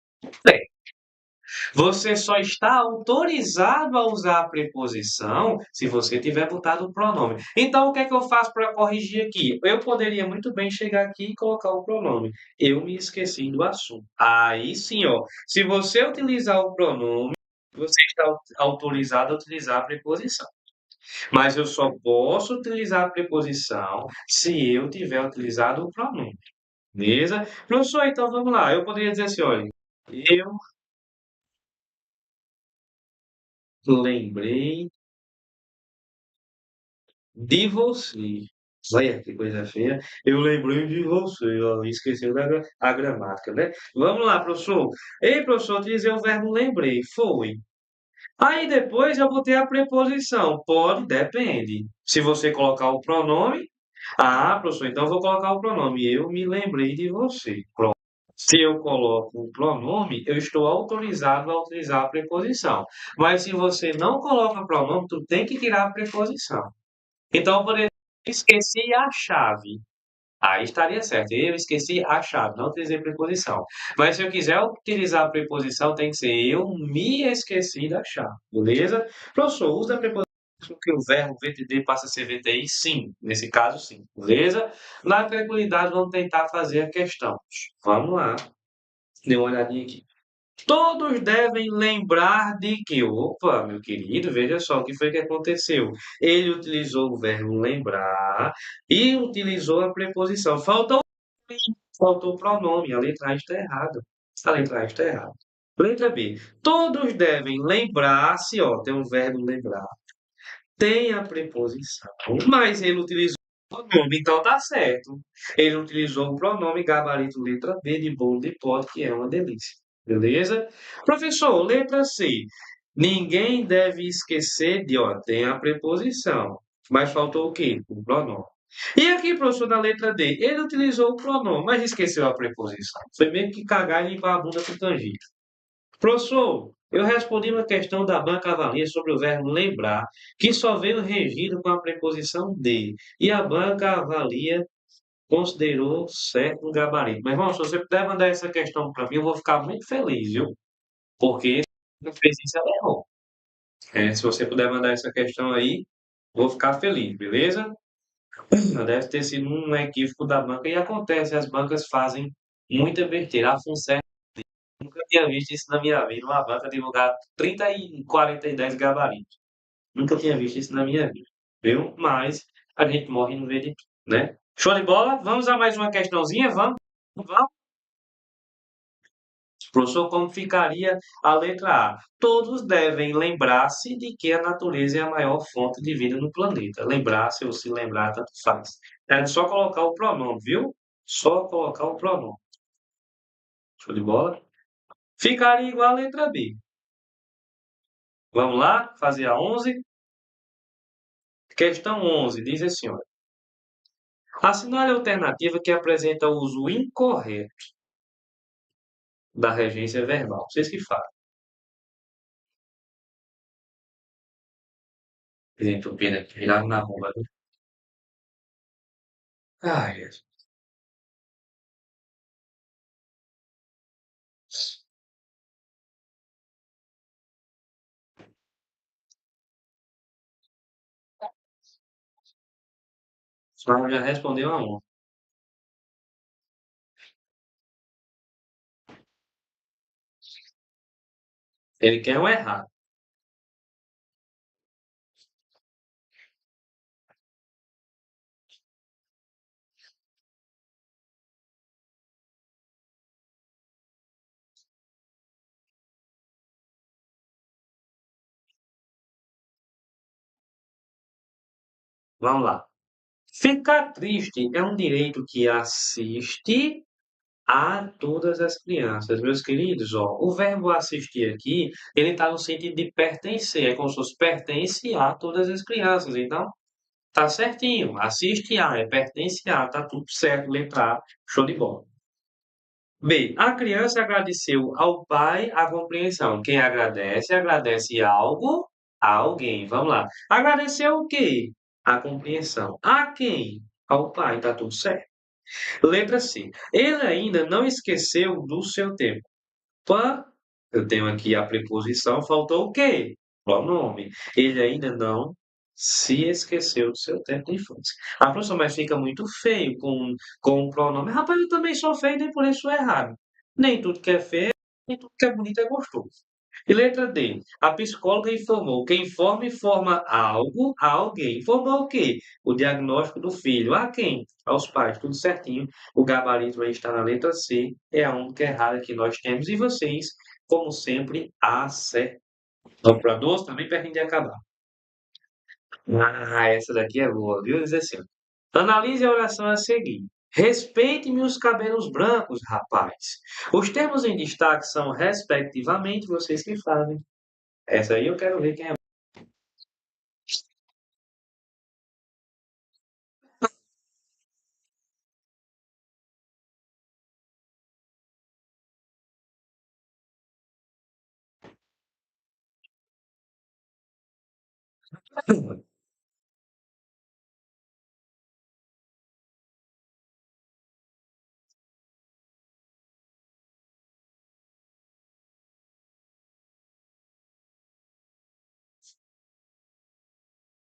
Você só está autorizado a usar a preposição se você tiver botado o pronome. Então, o que é que eu faço para corrigir aqui? Eu poderia muito bem chegar aqui e colocar o pronome. Eu me esqueci do assunto. Aí sim, ó. Se você utilizar o pronome, você está autorizado a utilizar a preposição. Mas eu só posso utilizar a preposição se eu tiver utilizado o pronome. Beleza? Professor, então vamos lá. Eu poderia dizer assim, olha, eu lembrei de você. Olha que coisa feia. Eu lembrei de você, ó, esqueceu a gramática, né? Vamos lá, professor. Ei, professor, eu utilizei o verbo lembrei. Foi. Aí depois eu botei a preposição. Pode, depende. Se você colocar o pronome. Ah, professor, então eu vou colocar o pronome. Eu me lembrei de você. Se eu coloco o pronome, eu estou autorizado a utilizar a preposição. Mas se você não coloca o pronome, tu tem que tirar a preposição. Então, por exemplo, esqueci a chave. Aí estaria certo. Eu esqueci a chave, não utilizei preposição. Mas se eu quiser utilizar a preposição, tem que ser eu me esqueci da chave. Beleza? Professor, usa a preposição que o verbo VTD passa a ser VTI? Sim. Nesse caso, sim. Beleza? Na tranquilidade, vamos tentar fazer a questão. Vamos lá. Dê uma olhadinha aqui. Todos devem lembrar de que, opa, meu querido, veja só o que foi que aconteceu. Ele utilizou o verbo lembrar e utilizou a preposição. Faltou o pronome, a letra A está errada. A letra A está errada. Letra B. Todos devem lembrar-se, ó, tem um verbo lembrar. Tem a preposição, mas ele utilizou o pronome, então tá certo. Ele utilizou o pronome gabarito letra B de bolo de pote, que é uma delícia. Beleza? Professor, letra C. Ninguém deve esquecer de, ó, tem a preposição. Mas faltou o quê? O pronome. E aqui, professor, na letra D, ele utilizou o pronome, mas esqueceu a preposição. Foi mesmo que cagar e limpar a bunda com canjica. Professor, eu respondi uma questão da Banca Avalia sobre o verbo lembrar, que só veio regido com a preposição de, e a Banca Avalia considerou certo um gabarito. Mas, irmão, se você puder mandar essa questão para mim, eu vou ficar muito feliz, viu? Porque não fez isso, ela errou. Se você puder mandar essa questão aí, vou ficar feliz, beleza? Deve ter sido um equívoco da banca, e acontece, as bancas fazem muita besteira. A FUNSER nunca tinha visto isso na minha vida, uma banca divulgar 30 e 40 e 10 gabaritos. Nunca tinha visto isso na minha vida, viu? Mas a gente morre e não vê de tudo, né? Show de bola? Vamos a mais uma questãozinha? Vamos? Vamos. Professor, como ficaria a letra A? Todos devem lembrar-se de que a natureza é a maior fonte de vida no planeta. Lembrar-se ou se lembrar, tanto faz. É só colocar o pronome, viu? Só colocar o pronome. Show de bola? Ficaria igual a letra B. Vamos lá? Fazer a 11. Questão 11 diz assim, olha. Assinale a alternativa que apresenta o uso incorreto da regência verbal. Vocês que falam. Gente, o pena que virava na bomba, viu? Ai, Jesus. Só já respondeu a 1. Ele quer o errado. Vamos lá. Ficar triste é um direito que assiste a todas as crianças. Meus queridos, ó, o verbo assistir aqui, ele está no sentido de pertencer. É como se fosse pertence a todas as crianças. Então, tá certinho. Assiste a, é pertence a, tá tudo certo. Letra A, show de bola. B. A criança agradeceu ao pai a compreensão. Quem agradece, agradece algo. A alguém. Vamos lá. Agradecer o quê? A compreensão. A quem? Ao pai. Tá tudo certo. Letra C. Ele ainda não esqueceu do seu tempo. Pã, eu tenho aqui a preposição, faltou o quê? Pronome. Ele ainda não se esqueceu do seu tempo de infância. Ah, professor, mas fica muito feio com o pronome. Rapaz, eu também sou feio, nem por isso sou errado. Nem tudo que é feio, nem tudo que é bonito é gostoso. E letra D. A psicóloga informou. Quem informa, informa algo a alguém. Informou o quê? O diagnóstico do filho. A quem? Aos pais. Tudo certinho. O gabarito aí está na letra C. É a única errada que nós temos. E vocês, como sempre, acertam. Vamos para 12, também pertinho de acabar. Ah, essa daqui é boa, viu? Diz assim, ó. Analise a oração a seguir. Respeite-me os cabelos brancos, rapaz. Os termos em destaque são, respectivamente, vocês que fazem. Essa aí eu quero ver quem é.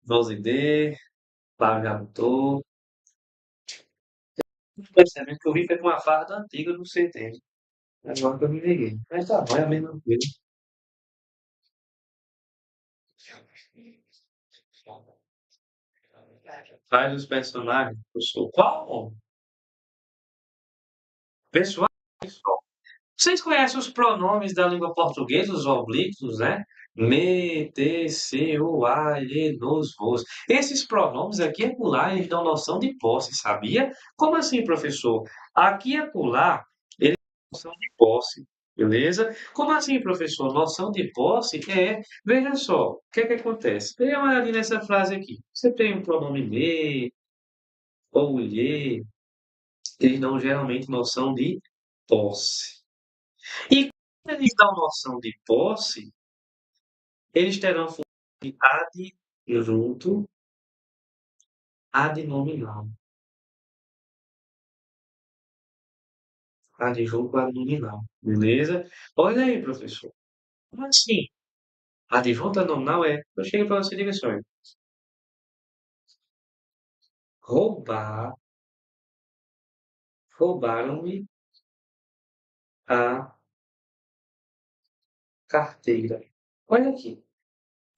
Rose D, Flávio já botou. Percebendo que eu vi foi com uma farda antiga do CT. Agora que eu me liguei. Mas tá bom, é a mesma coisa. Faz os personagens. Eu sou qual? Pessoal. Vocês conhecem os pronomes da língua portuguesa, os oblíquos, né? Me, te, se, o, a, ele, nos, vos. Esses pronomes aqui e acolá, eles dão noção de posse, sabia? Como assim, professor? Aqui e acolá, eles dão noção de posse, beleza? Como assim, professor? Noção de posse é... Veja só, o que é que acontece? Dê uma olhadinha nessa frase aqui. Você tem um pronome me ou lhe, eles dão geralmente noção de posse. E quando eles dão noção de posse, eles terão função de adjunto, adnominal. Adjunto adnominal. Beleza? Olha aí, professor. Como assim? Adjunto adnominal é. Eu chego para você e digo assim: olha, roubar, roubaram-me a carteira. Olha aqui.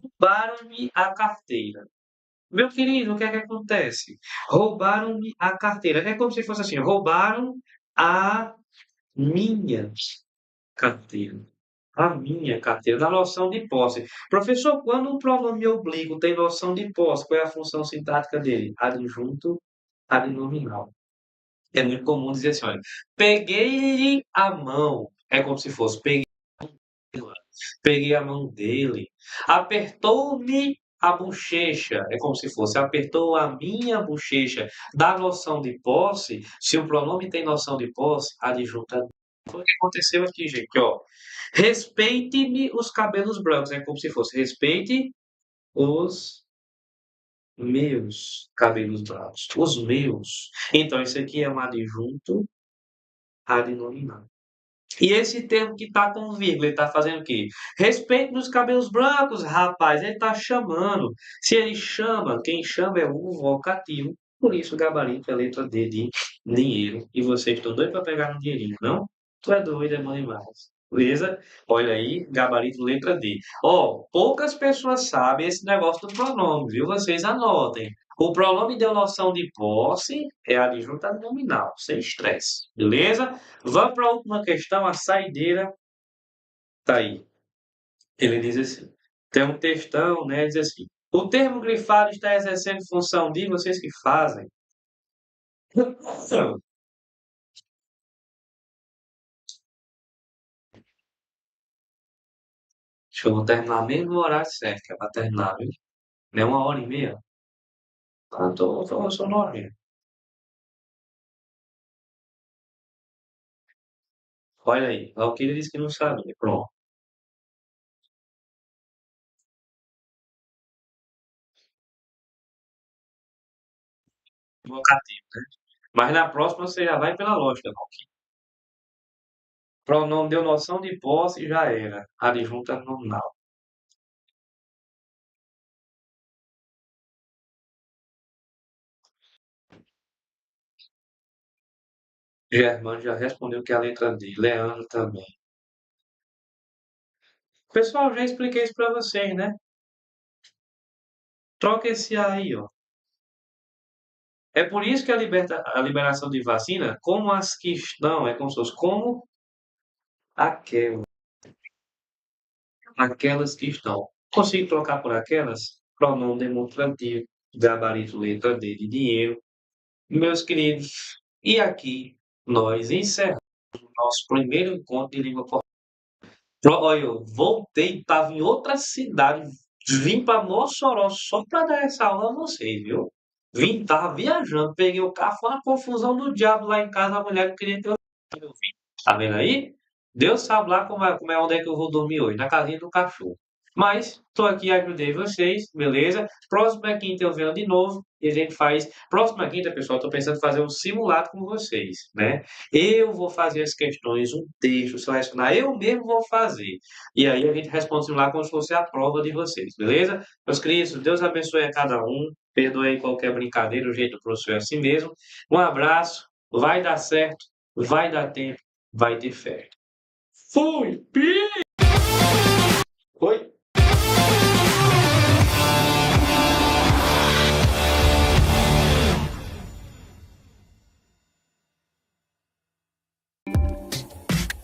Roubaram-me a carteira. Meu querido, o que é que acontece? Roubaram-me a carteira. É como se fosse assim: roubaram a minha carteira. A minha carteira, da noção de posse. Professor, quando um pronome oblíquo tem noção de posse, qual é a função sintática dele? Adjunto adnominal. É muito comum dizer assim, olha, peguei a mão. É como se fosse, peguei a mão dele. Apertou-me a bochecha. É como se fosse, apertou a minha bochecha. Da noção de posse, se o pronome tem noção de posse, adjunto foi o que aconteceu aqui, gente, ó. Respeite-me os cabelos brancos, é como se fosse respeite os meus cabelos brancos, os meus. Então, isso aqui é um adjunto adnominal. E esse termo que está com vírgula, ele está fazendo o quê? Respeite nos cabelos brancos, rapaz. Ele está chamando. Se ele chama, quem chama é o vocativo. Por isso, o gabarito é a letra D de dinheiro. E vocês estão doidos para pegar um dinheirinho, não? Tu é doido, é bom demais. Beleza? Olha aí, gabarito letra D. Ó, poucas pessoas sabem esse negócio do pronome, viu? Vocês anotem. O pronome deu noção de posse, é adjunto nominal, sem estresse. Beleza? Vamos para a última questão, a saideira tá aí. Ele diz assim: tem um textão, né? Diz assim: o termo grifado está exercendo função de vocês que fazem. Deixa eu vou terminar mesmo no horário certo, que é para terminar, viu? Não é 1 hora e meia. Ah, tô sonorinho. Olha aí, Valquíria disse que não sabia. Pronto. vocativo, né? Mas na próxima você já vai pela lógica, Valquíria. Pronome deu noção de posse e já era. Adjunta nominal. Germano já respondeu que é a letra D. Leandro também. Pessoal, já expliquei isso para vocês, né? Troca esse A aí, ó. É por isso que a liberação de vacina, como as que estão, é como se fosse como aquelas, aquelas que estão. Consigo trocar por aquelas? Pronome demonstrativo, gabarito letra D de dinheiro. Meus queridos, e aqui nós encerramos o nosso primeiro encontro de língua portuguesa. Olha, eu voltei, estava em outra cidade, vim para Mossoró só para dar essa aula a vocês, viu? Vim, tava viajando, peguei o carro, foi uma confusão do diabo lá em casa, a mulher que queria ter o filho. Tá vendo aí? Deus sabe lá como é onde é que eu vou dormir hoje, na casinha do cachorro. Mas estou aqui, ajudei vocês, beleza? Próxima quinta eu venho de novo e a gente faz. Próxima quinta, pessoal, estou pensando em fazer um simulado com vocês, né? Eu vou fazer as questões, um texto selecionar, eu mesmo vou fazer. E aí a gente responde lá como se fosse a prova de vocês, beleza? Meus queridos, Deus abençoe a cada um. Perdoe aí qualquer brincadeira, o jeito do professor é assim mesmo. Um abraço, vai dar certo, vai dar tempo, vai ter fé. Fui!